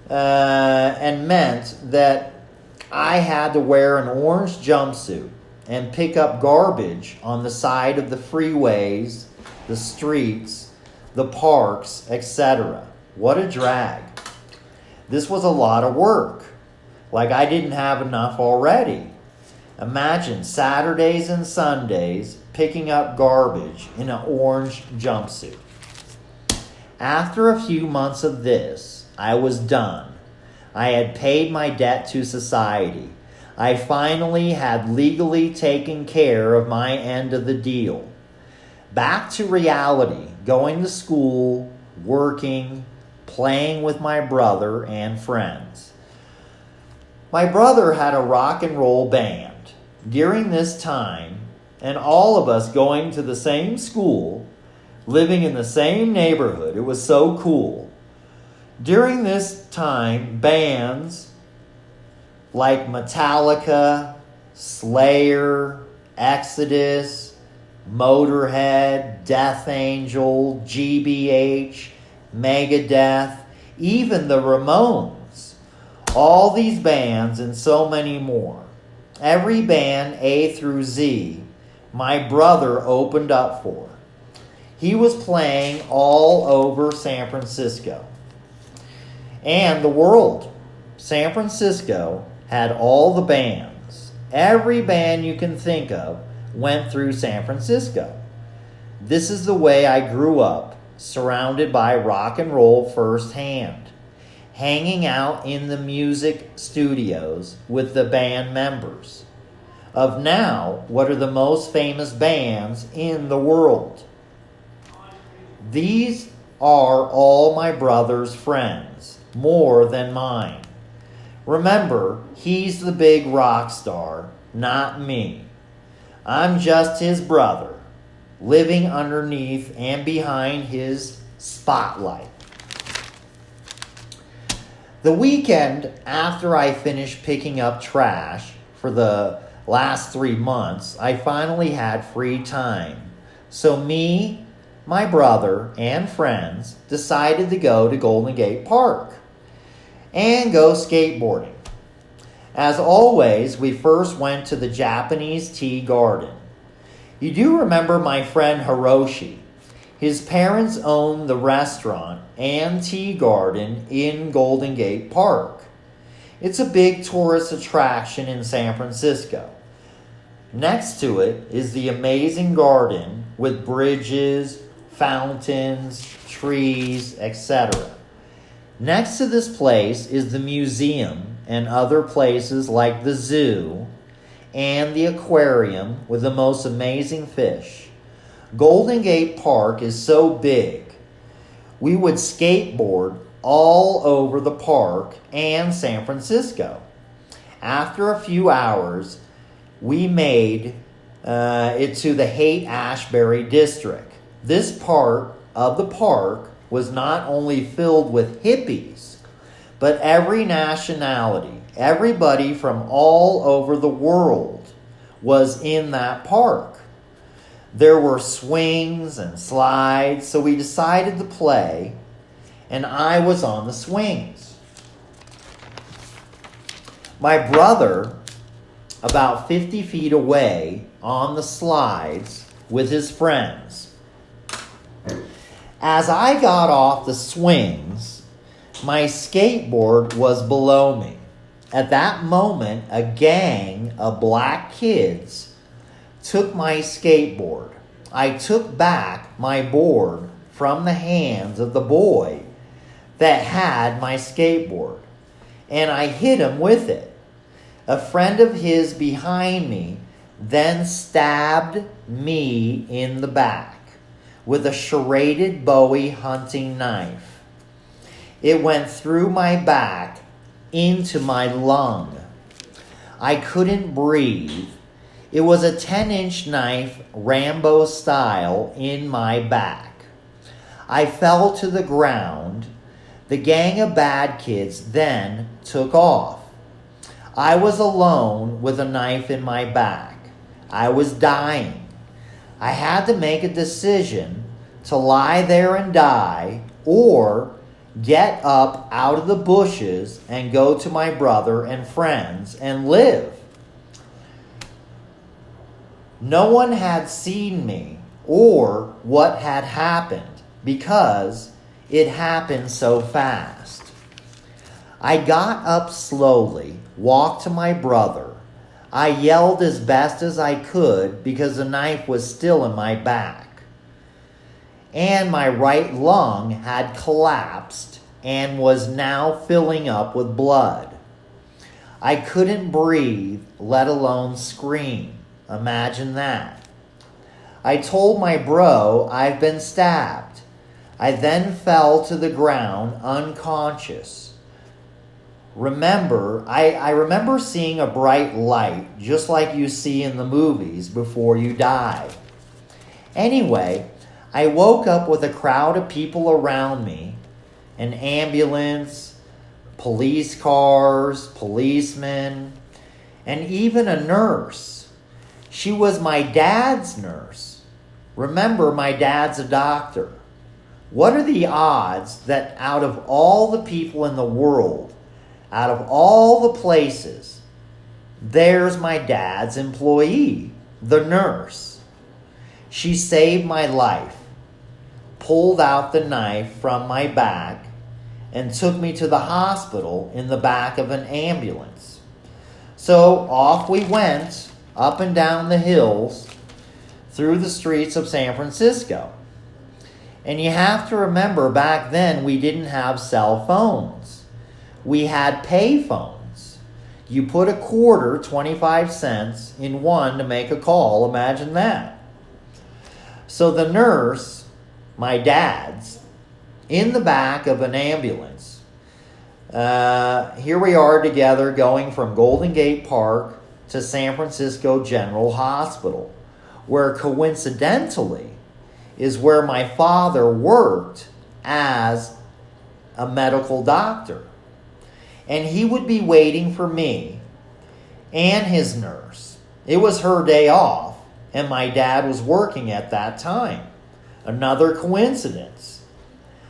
and meant that I had to wear an orange jumpsuit and pick up garbage on the side of the freeways, the streets, the parks, etc. What a drag. This was a lot of work. Like I didn't have enough already. Imagine Saturdays and Sundays picking up garbage in an orange jumpsuit. After a few months of this, I was done. I had paid my debt to society. I finally had legally taken care of my end of the deal. Back to reality, going to school, working, playing with my brother and friends. My brother had a rock and roll band. During this time, and all of us going to the same school, living in the same neighborhood, it was so cool. During this time, bands like Metallica, Slayer, Exodus, Motorhead, Death Angel, GBH, Megadeth, even the Ramones, all these bands and so many more. Every band A through Z, my brother opened up for. He was playing all over San Francisco and the world. San Francisco had all the bands. Every band you can think of went through San Francisco. This is the way I grew up, surrounded by rock and roll firsthand, hanging out in the music studios with the band members of now what are the most famous bands in the world. These are all my brother's friends, more than mine. Remember, he's the big rock star, not me. I'm just his brother, living underneath and behind his spotlight. The weekend after I finished picking up trash for the last 3 months, I finally had free time. So me, my brother, and friends decided to go to Golden Gate Park and go skateboarding. As always, we first went to the Japanese tea garden. You do remember my friend Hiroshi. His parents owned the restaurant and tea garden in Golden Gate Park. It's a big tourist attraction in San Francisco. Next to it is the amazing garden with bridges, fountains, trees, etc. Next to this place is the museum and other places like the zoo and the aquarium with the most amazing fish. Golden Gate Park is so big, we would skateboard all over the park and San Francisco. After a few hours, we made it to the Haight-Ashbury district. This part of the park was not only filled with hippies, but every nationality, everybody from all over the world was in that park. There were swings and slides, so we decided to play, and I was on the swings. My brother, about 50 feet away, on the slides with his friends. As I got off the swings, my skateboard was below me. At that moment, a gang of black kids took my skateboard. I took back my board from the hands of the boy that had my skateboard, and I hit him with it. A friend of his behind me then stabbed me in the back with a serrated Bowie hunting knife. It went through my back into my lung. I couldn't breathe. It was a 10-inch knife, Rambo style, in my back. I fell to the ground. The gang of bad kids then took off. I was alone with a knife in my back. I was dying. I had to make a decision to lie there and die or get up out of the bushes and go to my brother and friends and live. No one had seen me or what had happened because it happened so fast. I got up slowly, walked to my brother. I yelled as best as I could because the knife was still in my back. And my right lung had collapsed and was now filling up with blood. I couldn't breathe, let alone scream. Imagine that. I told my bro I've been stabbed. I then fell to the ground unconscious. I remember seeing a bright light just like you see in the movies before you die. Anyway, I woke up with a crowd of people around me, an ambulance, police cars, policemen, and even a nurse. She was my dad's nurse. Remember, my dad's a doctor. What are the odds that out of all the people in the world, out of all the places, there's my dad's employee, the nurse? She saved my life, pulled out the knife from my back, and took me to the hospital in the back of an ambulance. So off we went, up and down the hills, through the streets of San Francisco. And you have to remember, back then we didn't have cell phones. We had pay phones. You put a quarter, 25 cents, in one to make a call. Imagine that. So the nurse, my dad's, in the back of an ambulance. Here we are together going from Golden Gate Park to San Francisco General Hospital, where coincidentally is where my father worked as a medical doctor. and he would be waiting for me and his nurse. It was her day off, and my dad was working at that time. Another coincidence.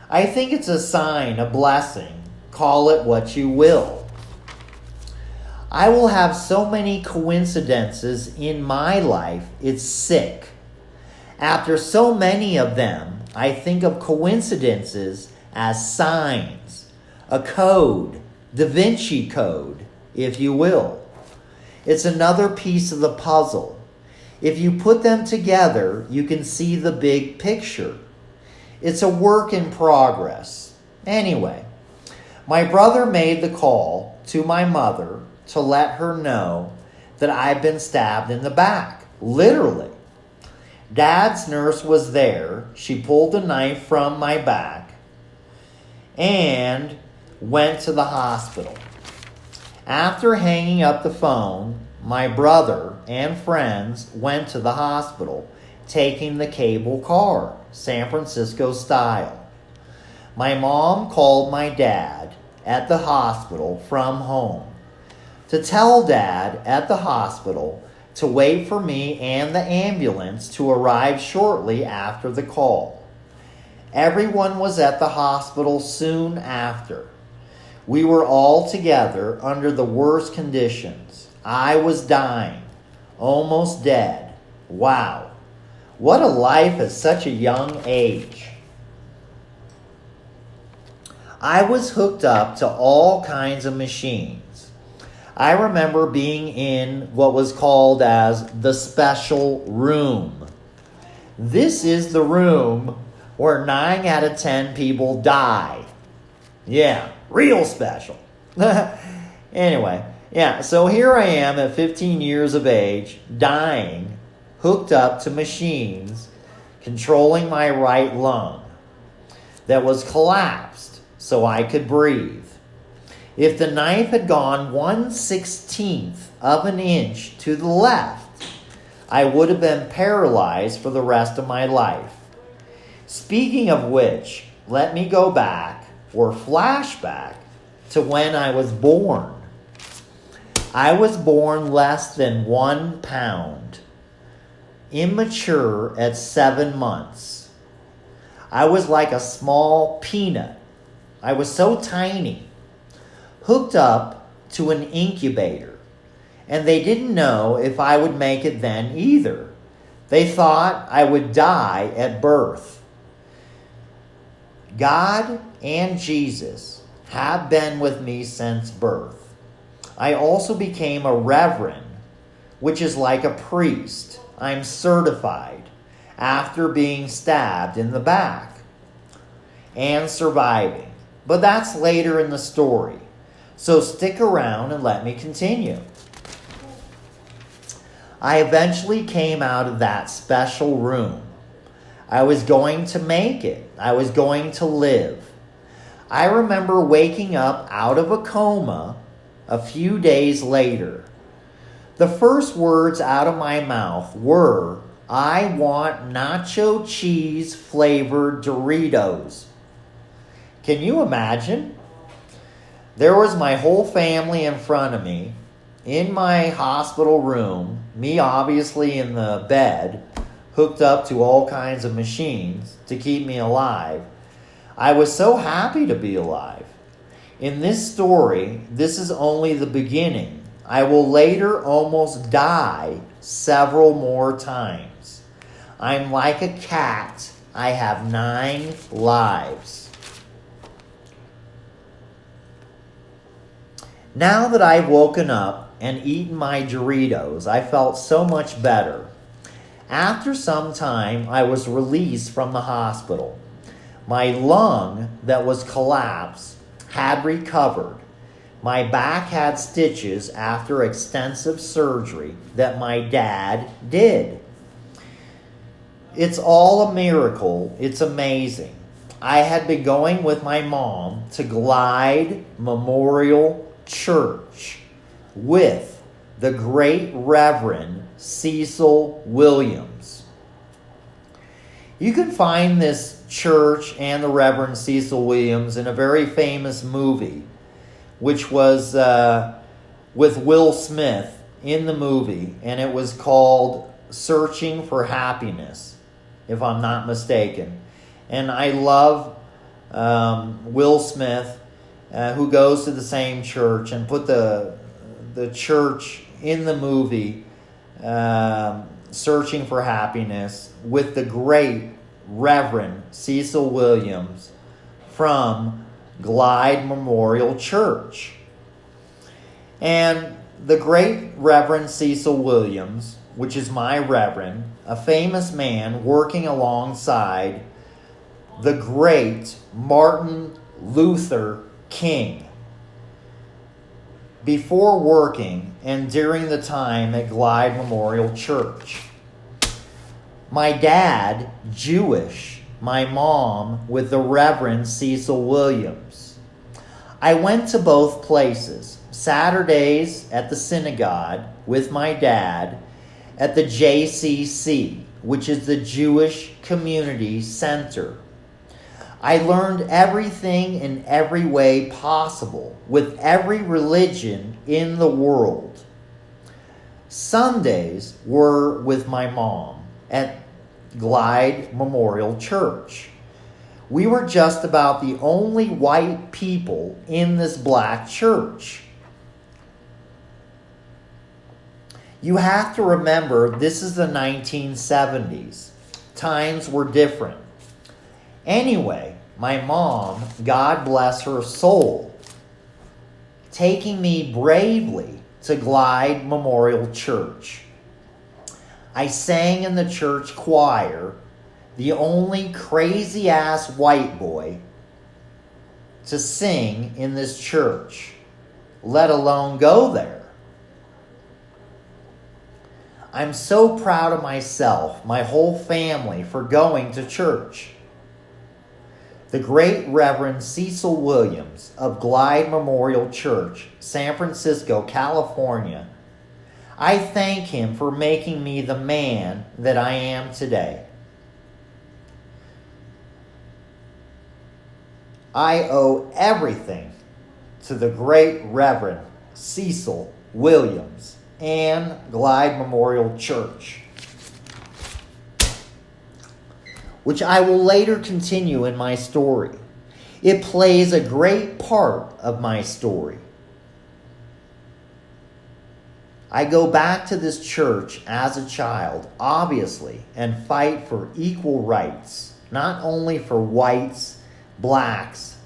I think it's a sign, a blessing. Call it what you will. I will have so many coincidences in my life, it's sick. After so many of them, I think of coincidences as signs, a code, Da Vinci Code, if you will. It's another piece of the puzzle. If you put them together, you can see the big picture. It's a work in progress. Anyway, my brother made the call to my mother to let her know that I've been stabbed in the back, literally. Dad's nurse was there. She pulled the knife from my back and went to the hospital. After hanging up the phone, my brother and friends went to the hospital, taking the cable car, San Francisco style. My mom called my dad at the hospital from home to tell Dad at the hospital to wait for me and the ambulance to arrive shortly after the call. Everyone was at the hospital soon after. We were all together under the worst conditions. I was dying, almost dead. Wow, what a life at such a young age. I was hooked up to all kinds of machines. I remember being in what was called as the special room. This is the room where 9 out of 10 people die. Yeah, real special. Anyway, yeah, so here I am at 15 years of age, dying, hooked up to machines, controlling my right lung that was collapsed so I could breathe. If the knife had gone 1/16 of an inch to the left, I would have been paralyzed for the rest of my life. Speaking of which, let me go back, or flashback, to when I was born. I was born less than 1 pound, immature at 7 months. I was like a small peanut. I was so tiny, hooked up to an incubator, and they didn't know if I would make it then either. They thought I would die at birth. God and Jesus have been with me since birth. I also became a reverend, which is like a priest. I'm certified after being stabbed in the back and surviving. But that's later in the story. So stick around and let me continue. I eventually came out of that special room. I was going to make it. I was going to live. I remember waking up out of a coma a few days later. The first words out of my mouth were, "I want nacho cheese flavored Doritos." Can you imagine? There was my whole family in front of me, in my hospital room, me obviously in the bed, hooked up to all kinds of machines to keep me alive. I was so happy to be alive. In this story, this is only the beginning. I will later almost die several more times. I'm like a cat. I have 9 lives. Now that I've woken up and eaten my Doritos, I felt so much better. After some time, I was released from the hospital. My lung that was collapsed had recovered. My back had stitches after extensive surgery that my dad did. It's all a miracle. It's amazing. I had been going with my mom to Glide Memorial Church with the great Reverend Cecil Williams. You can find this church and the Reverend Cecil Williams in a very famous movie which was with Will Smith in the movie, and it was called Searching for Happiness, if I'm not mistaken. And I love Will Smith, who goes to the same church, and put the church in the movie Searching for Happiness with the great Reverend Cecil Williams from Glide Memorial Church. And the great Reverend Cecil Williams, which is my reverend, a famous man working alongside the great Martin Luther King. Before working and during the time at Glide Memorial Church. My dad, Jewish, my mom with the Reverend Cecil Williams. I went to both places, Saturdays at the synagogue with my dad at the JCC, which is the Jewish Community Center. I learned everything in every way possible with every religion in the world. Sundays were with my mom at Glide Memorial Church. We were just about the only white people in this black church. You have to remember, this is the 1970s. Times were different. Anyway, my mom, God bless her soul, taking me bravely to Glide Memorial Church. I sang in the church choir, the only crazy-ass white boy to sing in this church, let alone go there. I'm so proud of myself, my whole family, for going to church. The great Reverend Cecil Williams of Glide Memorial Church, San Francisco, California. I thank him for making me the man that I am today. I owe everything to the great Reverend Cecil Williams and Glide Memorial Church, which I will later continue in my story. It plays a great part of my story. I go back to this church as a child, obviously, and fight for equal rights, not only for whites, blacks,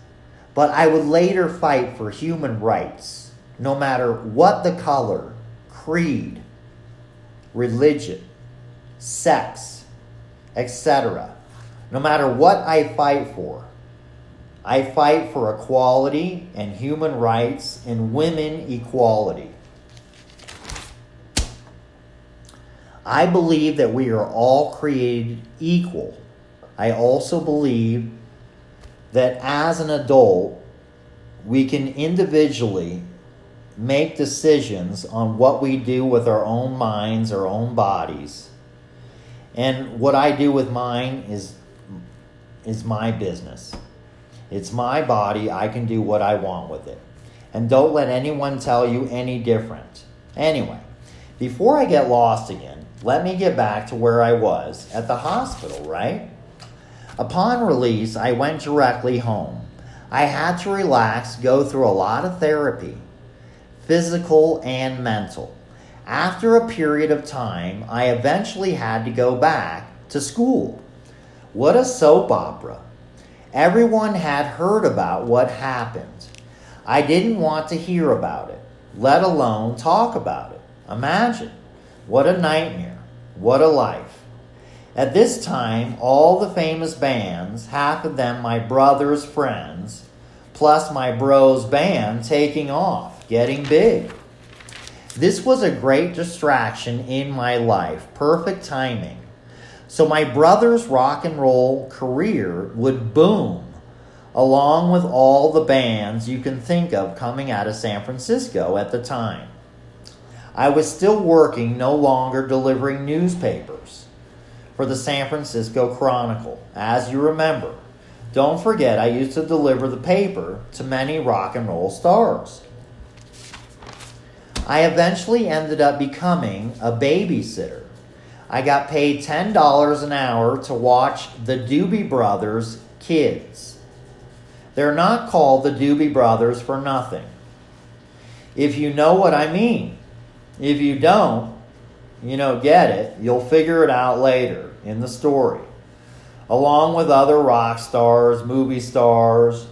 but I would later fight for human rights, no matter what the color, creed, religion, sex, etc. No matter what I fight for equality and human rights and women equality. I believe that we are all created equal. I also believe that as an adult, we can individually make decisions on what we do with our own minds, our own bodies. And what I do with mine is my business. It's my body. I can do what I want with it. And don't let anyone tell you any different. Anyway, before I get lost again, let me get back to where I was at the hospital, right? Upon release, I went directly home. I had to relax, go through a lot of therapy, physical and mental. After a period of time, I eventually had to go back to school. What a soap opera. Everyone had heard about what happened. I didn't want to hear about it, let alone talk about it. Imagine. What a nightmare. What a life. At this time, all the famous bands, half of them my brother's friends, plus my bro's band taking off, getting big. This was a great distraction in my life. Perfect timing. So my brother's rock and roll career would boom, along with all the bands you can think of coming out of San Francisco at the time. I was still working, no longer delivering newspapers for the San Francisco Chronicle. As you remember, Don't forget, I used to deliver the paper to many rock and roll stars. I eventually ended up becoming a babysitter. I got paid $10 an hour to watch the Doobie Brothers kids. They're not called the Doobie Brothers for nothing. If you know what I mean. If you don't, get it, you'll figure it out later in the story. Along with other rock stars, movie stars,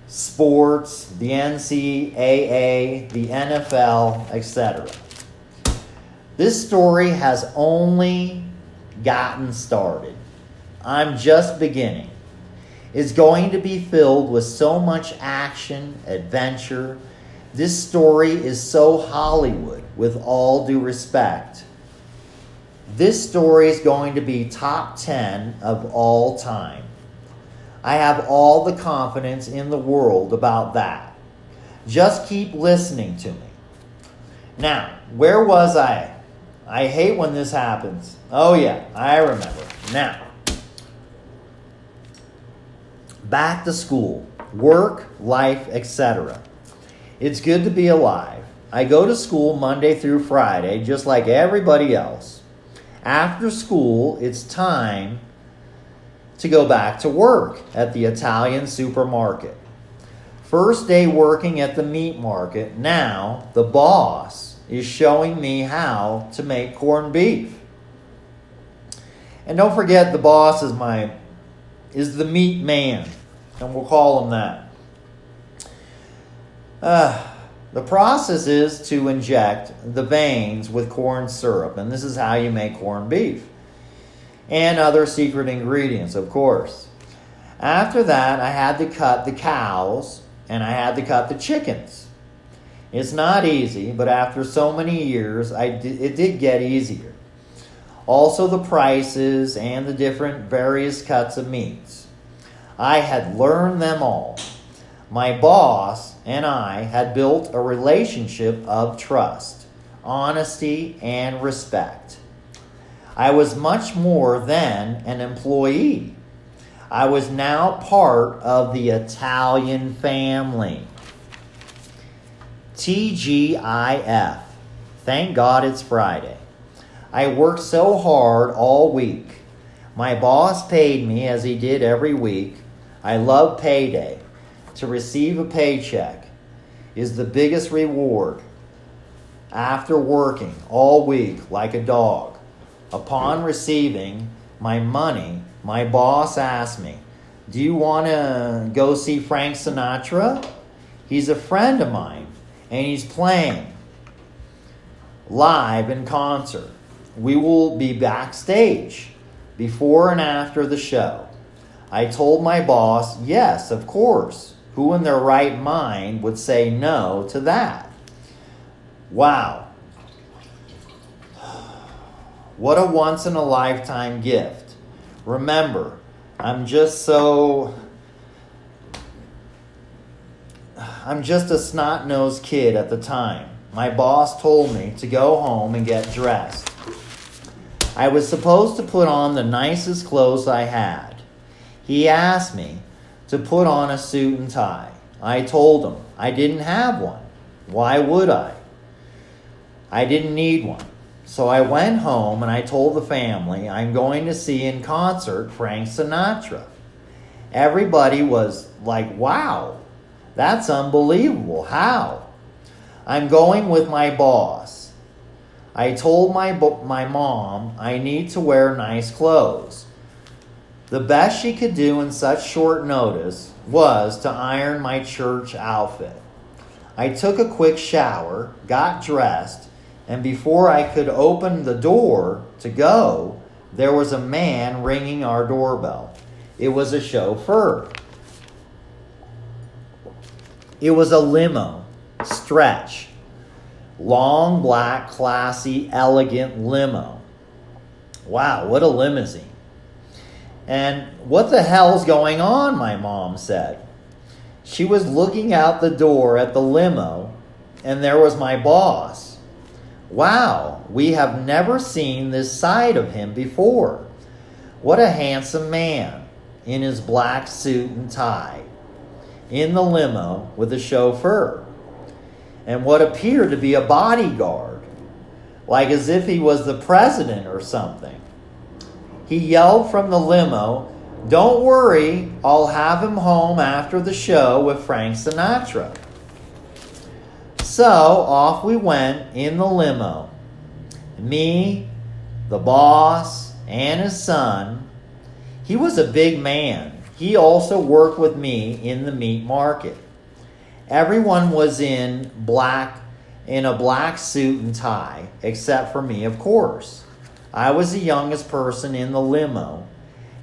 sports, the NCAA, the NFL, etc. This story has only gotten started. I'm just beginning. It's going to be filled with so much action, adventure. This story is so Hollywood, with all due respect. This story is going to be top 10 of all time. I have all the confidence in the world about that. Just keep listening to me. Now, where was I? I hate when this happens. Oh yeah, I remember. Now, back to school, work, life, etc. It's good to be alive. I go to school Monday through Friday, just like everybody else. After school, it's time to go back to work at the Italian supermarket. First day working at the meat market. Now, the boss is showing me how to make corned beef. And don't forget, the boss is the meat man, and we'll call him that. The process is to inject the veins with corn syrup, and this is how you make corned beef. And other secret ingredients, of course. After that, I had to cut the cows, and I had to cut the chickens. It's not easy, but after so many years, it did get easier. Also the prices and the different various cuts of meats. I had learned them all. My boss and I had built a relationship of trust, honesty, and respect. I was much more than an employee. I was now part of the Italian family. TGIF. Thank God it's Friday. I worked so hard all week. My boss paid me as he did every week. I love payday. To receive a paycheck is the biggest reward. After working all week like a dog, upon receiving my money, my boss asked me, "Do you want to go see Frank Sinatra? He's a friend of mine, and he's playing live in concert. We will be backstage before and after the show." I told my boss, yes, of course. Who in their right mind would say no to that? Wow. What a once-in-a-lifetime gift. Remember, I'm just a snot-nosed kid at the time. My boss told me to go home and get dressed. I was supposed to put on the nicest clothes I had. He asked me to put on a suit and tie. I told him I didn't have one. Why would I? I didn't need one. So I went home and I told the family I'm going to see in concert Frank Sinatra. Everybody was like, wow, that's unbelievable. How? I'm going with my boss. I told my mom I need to wear nice clothes. The best she could do in such short notice was to iron my church outfit. I took a quick shower, got dressed, and before I could open the door to go, there was a man ringing our doorbell. It was a chauffeur. It was a limo, stretch, long, black, classy, elegant limo. Wow, what a limousine. And what the hell's going on, my mom said. She was looking out the door at the limo, and there was my boss. Wow, we have never seen this side of him before. What a handsome man. in his black suit and tie in the limo with a chauffeur and what appeared to be a bodyguard, like as if he was the president or something. He yelled from the limo, "Don't worry, I'll have him home after the show with Frank Sinatra." So off we went in the limo. Me, the boss, and his son. He was a big man. He also worked with me in the meat market. Everyone was in a black suit and tie, except for me, of course. I was the youngest person in the limo,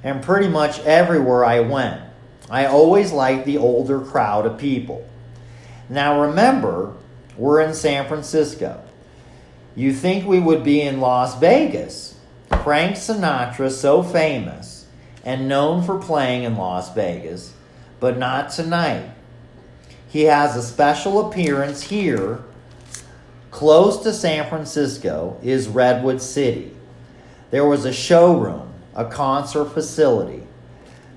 and pretty much everywhere I went, I always liked the older crowd of people. Now remember, we're in San Francisco. You think we would be in Las Vegas. Frank Sinatra, so famous and known for playing in Las Vegas, but not tonight. He has a special appearance here. Close to San Francisco is Redwood City. There was a showroom, a concert facility.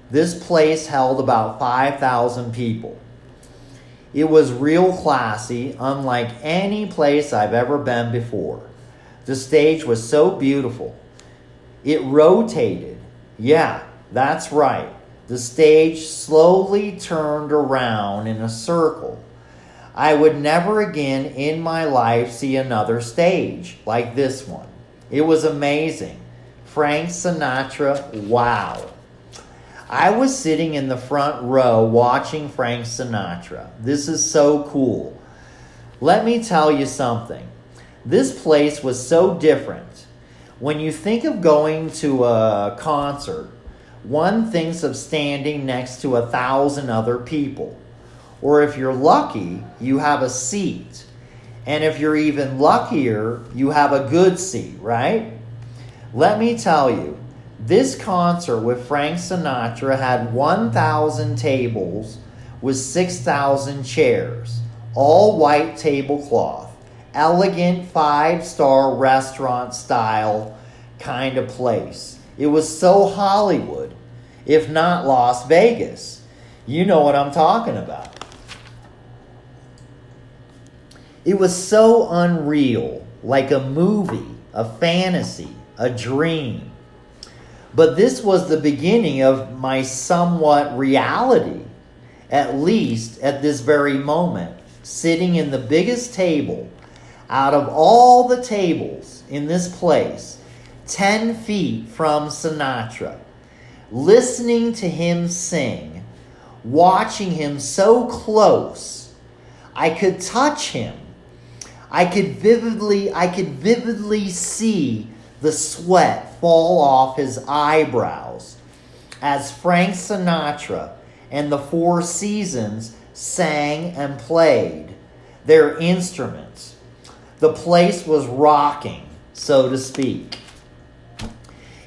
This place held about 5,000 people. It was real classy, unlike any place I've ever been before. The stage was so beautiful. It rotated. Yeah, that's right. The stage slowly turned around in a circle. I would never again in my life see another stage like this one. It was amazing. Frank Sinatra, wow. I was sitting in the front row watching Frank Sinatra. This is so cool. Let me tell you something. This place was so different. When you think of going to a concert, one thinks of standing next to 1,000 other people. Or if you're lucky, you have a seat. And if you're even luckier, you have a good seat, right? Let me tell you, this concert with Frank Sinatra had 1,000 tables with 6,000 chairs, all white tablecloth, elegant 5-star restaurant style kind of place. It was so Hollywood, if not Las Vegas. You know what I'm talking about. It was so unreal, like a movie, a fantasy, a dream. But this was the beginning of my somewhat reality, at least at this very moment, sitting in the biggest table out of all the tables in this place, 10 feet from Sinatra, listening to him sing, watching him so close. I could touch him. I could vividly see the sweat fall off his eyebrows as Frank Sinatra and the Four Seasons sang and played their instruments. The place was rocking, so to speak.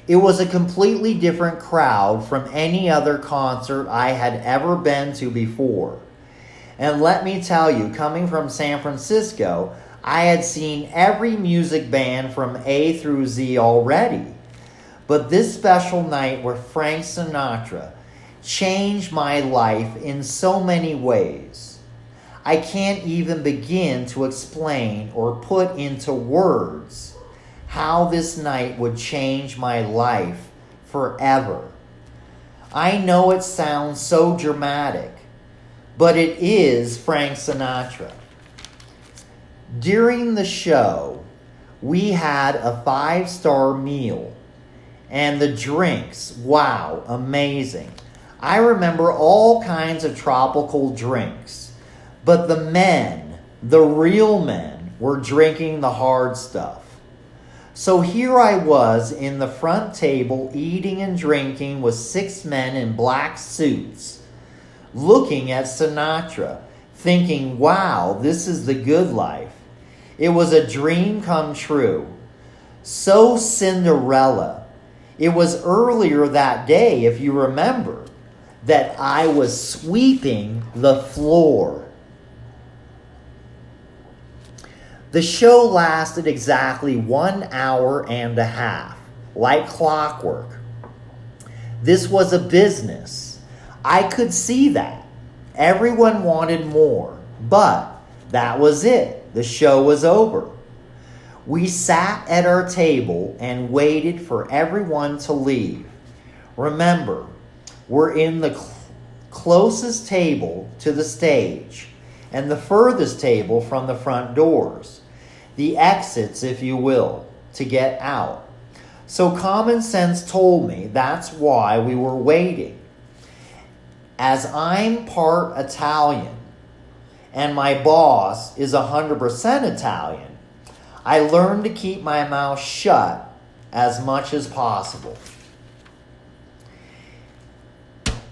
It was a completely different crowd from any other concert I had ever been to before. And let me tell you, coming from San Francisco, I had seen every music band from A through Z already. But this special night with Frank Sinatra changed my life in so many ways. I can't even begin to explain or put into words how this night would change my life forever. I know it sounds so dramatic, but it is Frank Sinatra. During the show, we had a 5-star meal, and the drinks, wow, amazing. I remember all kinds of tropical drinks, but the men, the real men, were drinking the hard stuff. So here I was in the front table eating and drinking with 6 men in black suits, looking at Sinatra, thinking, wow, this is the good life. It was a dream come true. So Cinderella. It was earlier that day, if you remember, that I was sweeping the floor. The show lasted exactly 1 hour and a half, like clockwork. This was a business. I could see that. Everyone wanted more, but that was it. The show was over. We sat at our table and waited for everyone to leave. Remember, we're in the closest table to the stage and the furthest table from the front doors, the exits, if you will, to get out. So common sense told me that's why we were waiting. As I'm part Italian and my boss is 100% Italian, I learned to keep my mouth shut as much as possible.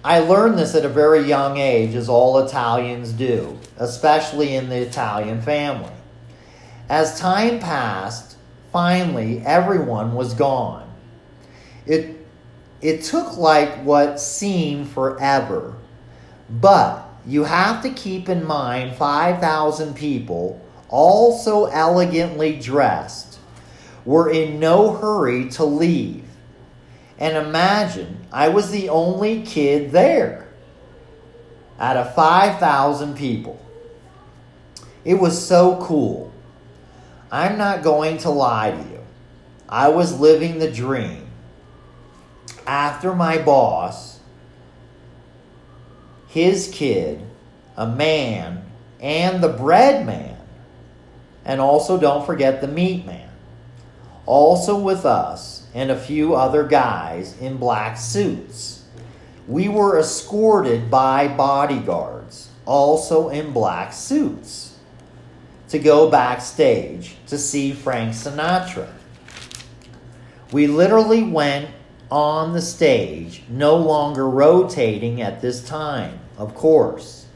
I learned this at a very young age, as all Italians do, especially in the Italian family. As time passed, finally everyone was gone. It took like what seemed forever, but you have to keep in mind 5,000 people, all so elegantly dressed, were in no hurry to leave. And imagine, I was the only kid there out of 5,000 people. It was so cool. I'm not going to lie to you. I was living the dream. After my boss, his kid, a man, and the bread man, and also don't forget the meat man, also with us and a few other guys in black suits. We were escorted by bodyguards, also in black suits, to go backstage to see Frank Sinatra. We literally went on the stage, no longer rotating at this time, of course,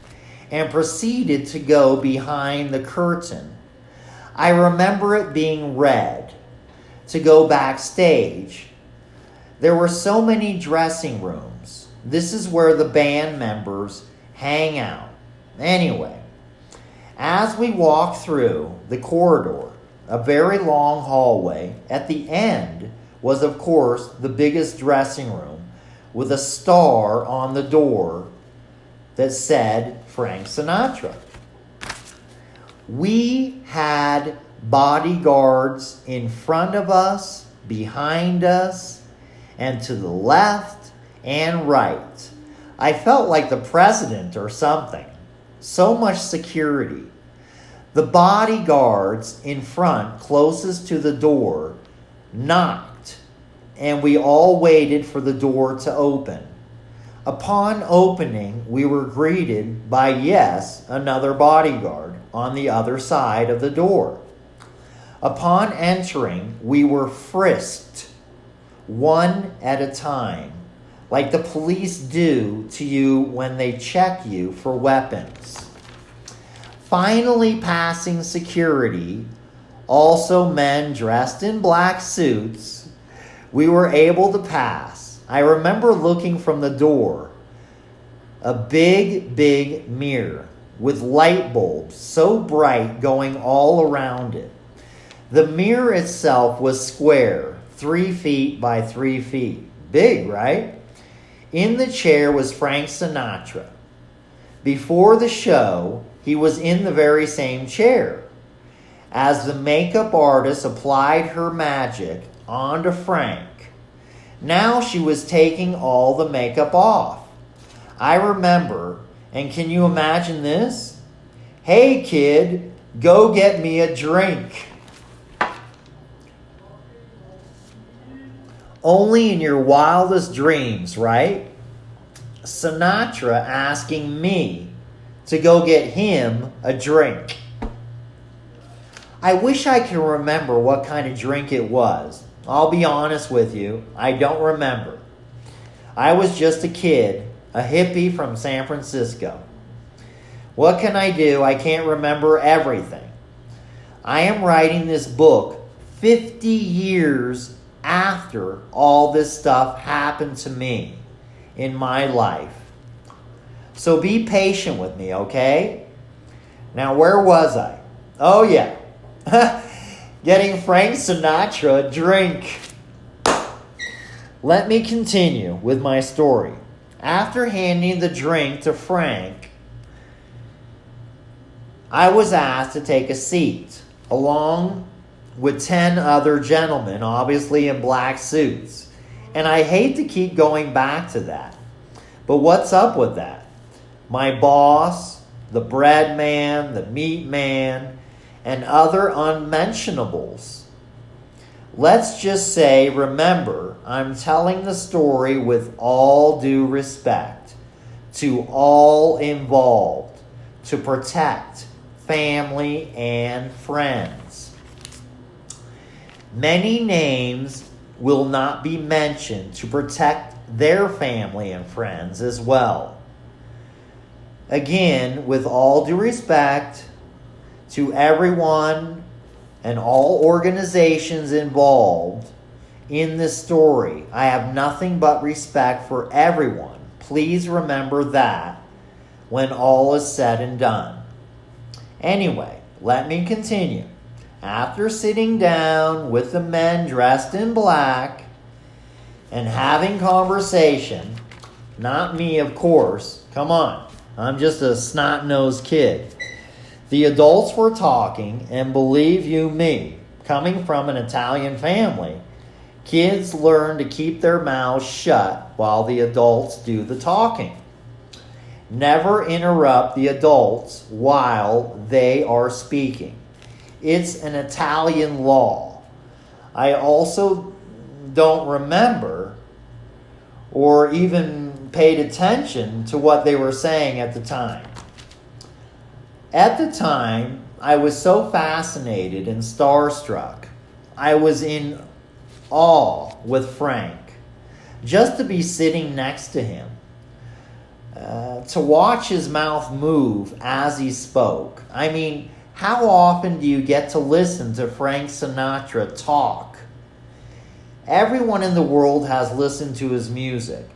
and proceeded to go behind the curtain. I remember it being red. To go backstage, there were so many dressing rooms. This is where the band members hang out. Anyway, as we walked through the corridor, a very long hallway, at the end was, of course, the biggest dressing room with a star on the door that said Frank Sinatra. We had bodyguards in front of us, behind us, and to the left and right. I felt like the president or something. So much security. The bodyguards in front, closest to the door, knocked, and we all waited for the door to open. Upon opening, we were greeted by, yes, another bodyguard on the other side of the door. Upon entering, we were frisked, one at a time, like the police do to you when they check you for weapons. Finally passing security, also men dressed in black suits, we were able to pass. I remember looking from the door, a big, big mirror with light bulbs so bright going all around it. The mirror itself was square, 3 feet by 3 feet. Big, right? In the chair was Frank Sinatra. Before the show, he was in the very same chair. As the makeup artist applied her magic onto Frank, now she was taking all the makeup off. I remember, and can you imagine this? Hey kid, go get me a drink. Only in your wildest dreams, right? Sinatra asking me to go get him a drink. I wish I could remember what kind of drink it was. I'll be honest with you, I don't remember. I was just a kid, a hippie from San Francisco. What can I do? I can't remember everything. I am writing this book 50 years after all this stuff happened to me in my life. So be patient with me, okay? Now, where was I? Oh, yeah. Getting Frank Sinatra a drink. Let me continue with my story. After handing the drink to Frank, I was asked to take a seat, along with 10 other gentlemen, obviously in black suits. And I hate to keep going back to that. But what's up with that? My boss, the bread man, the meat man, and other unmentionables. Let's just say, remember, I'm telling the story with all due respect to all involved, to protect family and friends. Many names will not be mentioned to protect their family and friends as well. Again, with all due respect to everyone and all organizations involved in this story, I have nothing but respect for everyone. Please remember that when all is said and done. Anyway, let me continue. After sitting down with the men dressed in black and having conversation, not me, of course, come on, I'm just a snot-nosed kid. The adults were talking, and believe you me, coming from an Italian family, kids learn to keep their mouths shut while the adults do the talking. Never interrupt the adults while they are speaking. It's an Italian law. I also don't remember or even paid attention to what they were saying at the time. At the time, I was so fascinated and starstruck. I was in awe with Frank. Just to be sitting next to him. To watch his mouth move as he spoke. I mean, how often do you get to listen to Frank Sinatra talk? Everyone in the world has listened to his music.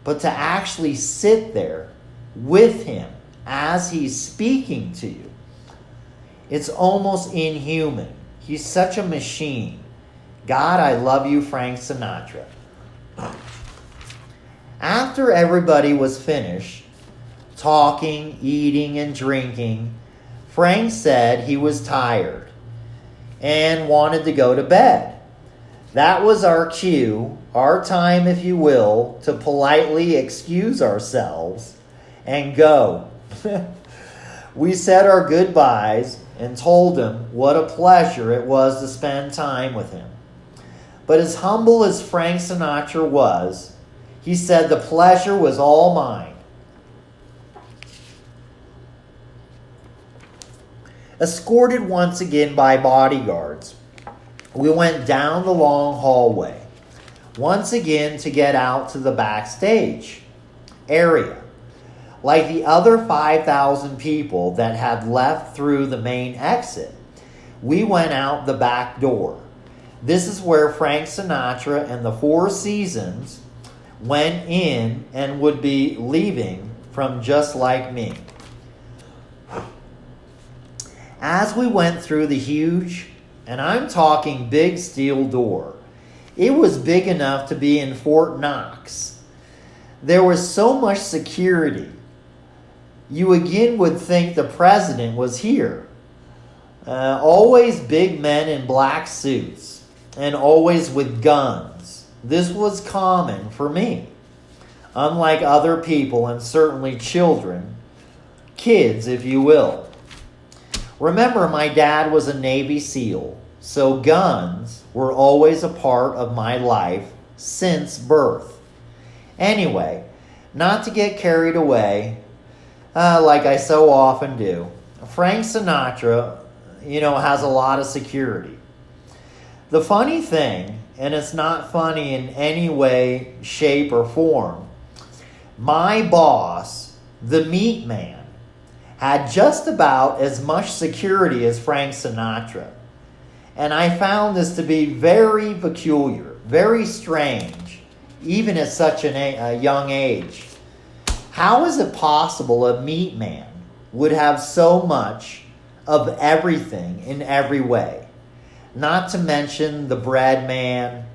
But to actually sit there with him as he's speaking to you, it's almost inhuman. He's such a machine. God, I love you, Frank Sinatra. After everybody was finished talking, eating, and drinking, Frank said he was tired and wanted to go to bed. That was our cue, our time, if you will, to politely excuse ourselves and go. We said our goodbyes and told him what a pleasure it was to spend time with him. But as humble as Frank Sinatra was, he said the pleasure was all mine. Escorted once again by bodyguards, we went down the long hallway, once again to get out to the backstage area. Like the other 5,000 people that had left through the main exit, we went out the back door. This is where Frank Sinatra and the Four Seasons went in and would be leaving from Just Like Me. As we went through the huge, and I'm talking big steel door, it was big enough to be in Fort Knox. There was so much security. You again would think the president was here. Always big men in black suits, and always with guns. This was common for me. Unlike other people, and certainly children, kids, if you will. Remember, my dad was a Navy SEAL, so guns were always a part of my life since birth. Anyway, not to get carried away, like I so often do, Frank Sinatra, has a lot of security. The funny thing, and it's not funny in any way, shape, or form, my boss, the meat man, had just about as much security as Frank Sinatra. And I found this to be very peculiar, very strange, even at such a young age. How is it possible a meat man would have so much of everything in every way? Not to mention the bread man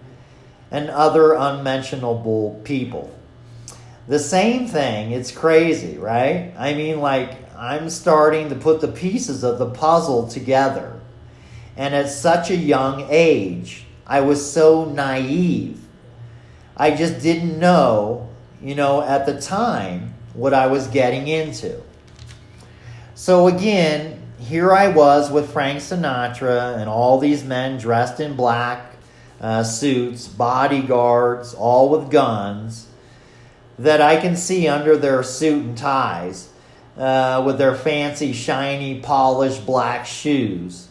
and other unmentionable people. The same thing, it's crazy, right? I mean, like, I'm starting to put the pieces of the puzzle together. And at such a young age, I was so naive. I just didn't know, at the time, what I was getting into. So again, here I was with Frank Sinatra and all these men dressed in black suits, bodyguards, all with guns, that I can see under their suit and ties, with their fancy, shiny, polished black shoes.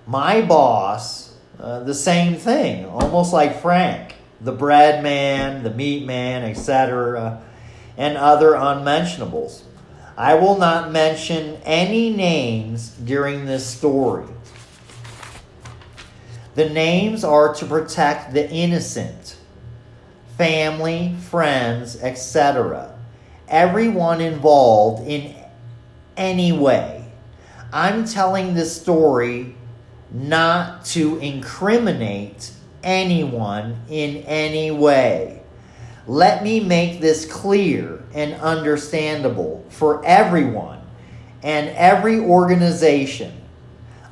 My boss, the same thing, almost like Frank, the bread man, the meat man, etc., and other unmentionables. I will not mention any names during this story. The names are to protect the innocent, family, friends, etc. Everyone involved in any way. I'm telling this story not to incriminate anyone in any way. Let me make this clear and understandable for everyone and every organization.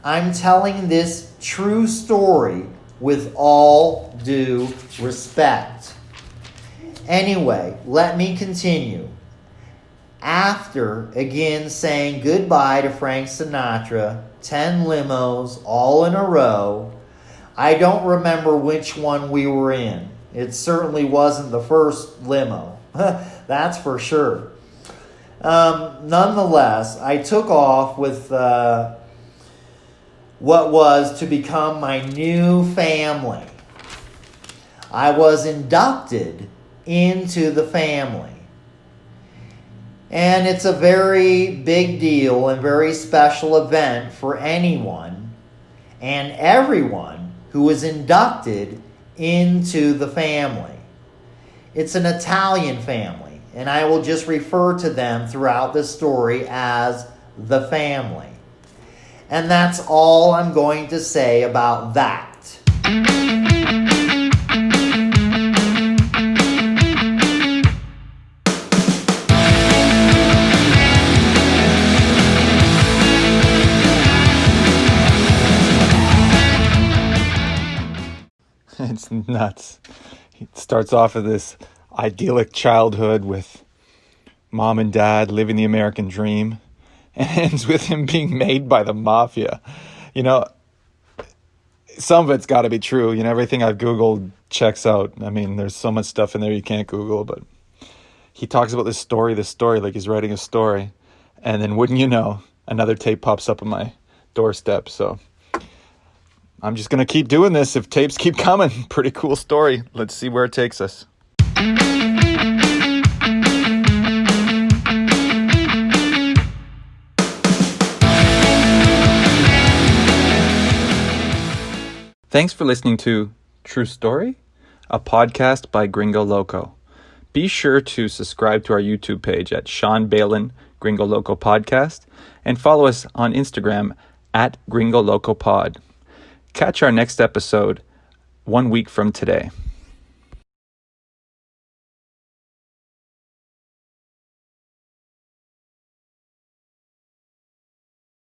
I'm telling this true story with all due respect. Anyway, let me continue. After, again, saying goodbye to Frank Sinatra, 10 limos all in a row, I don't remember which one we were in. It certainly wasn't the first limo. That's for sure. Nonetheless, I took off with what was to become my new family. I was inducted into the family. And it's a very big deal and very special event for anyone and everyone who is inducted into the family. It's an Italian family, and I will just refer to them throughout this story as the family. And that's all I'm going to say about that. It's nuts. It starts off with this idyllic childhood with mom and dad living the American dream, and ends with him being made by the mafia. Some of it's got to be true. Everything I've Googled checks out. I mean, there's so much stuff in there you can't Google, but he talks about this story like he's writing a story. And then wouldn't you know, another tape pops up on my doorstep. So I'm just going to keep doing this if tapes keep coming. Pretty cool story. Let's see where it takes us. Thanks for listening to True Story, a podcast by Gringo Loco. Be sure to subscribe to our YouTube page at Sean Balin Gringo Loco Podcast and follow us on Instagram at Gringo Loco Pod. Catch our next episode 1 week from today.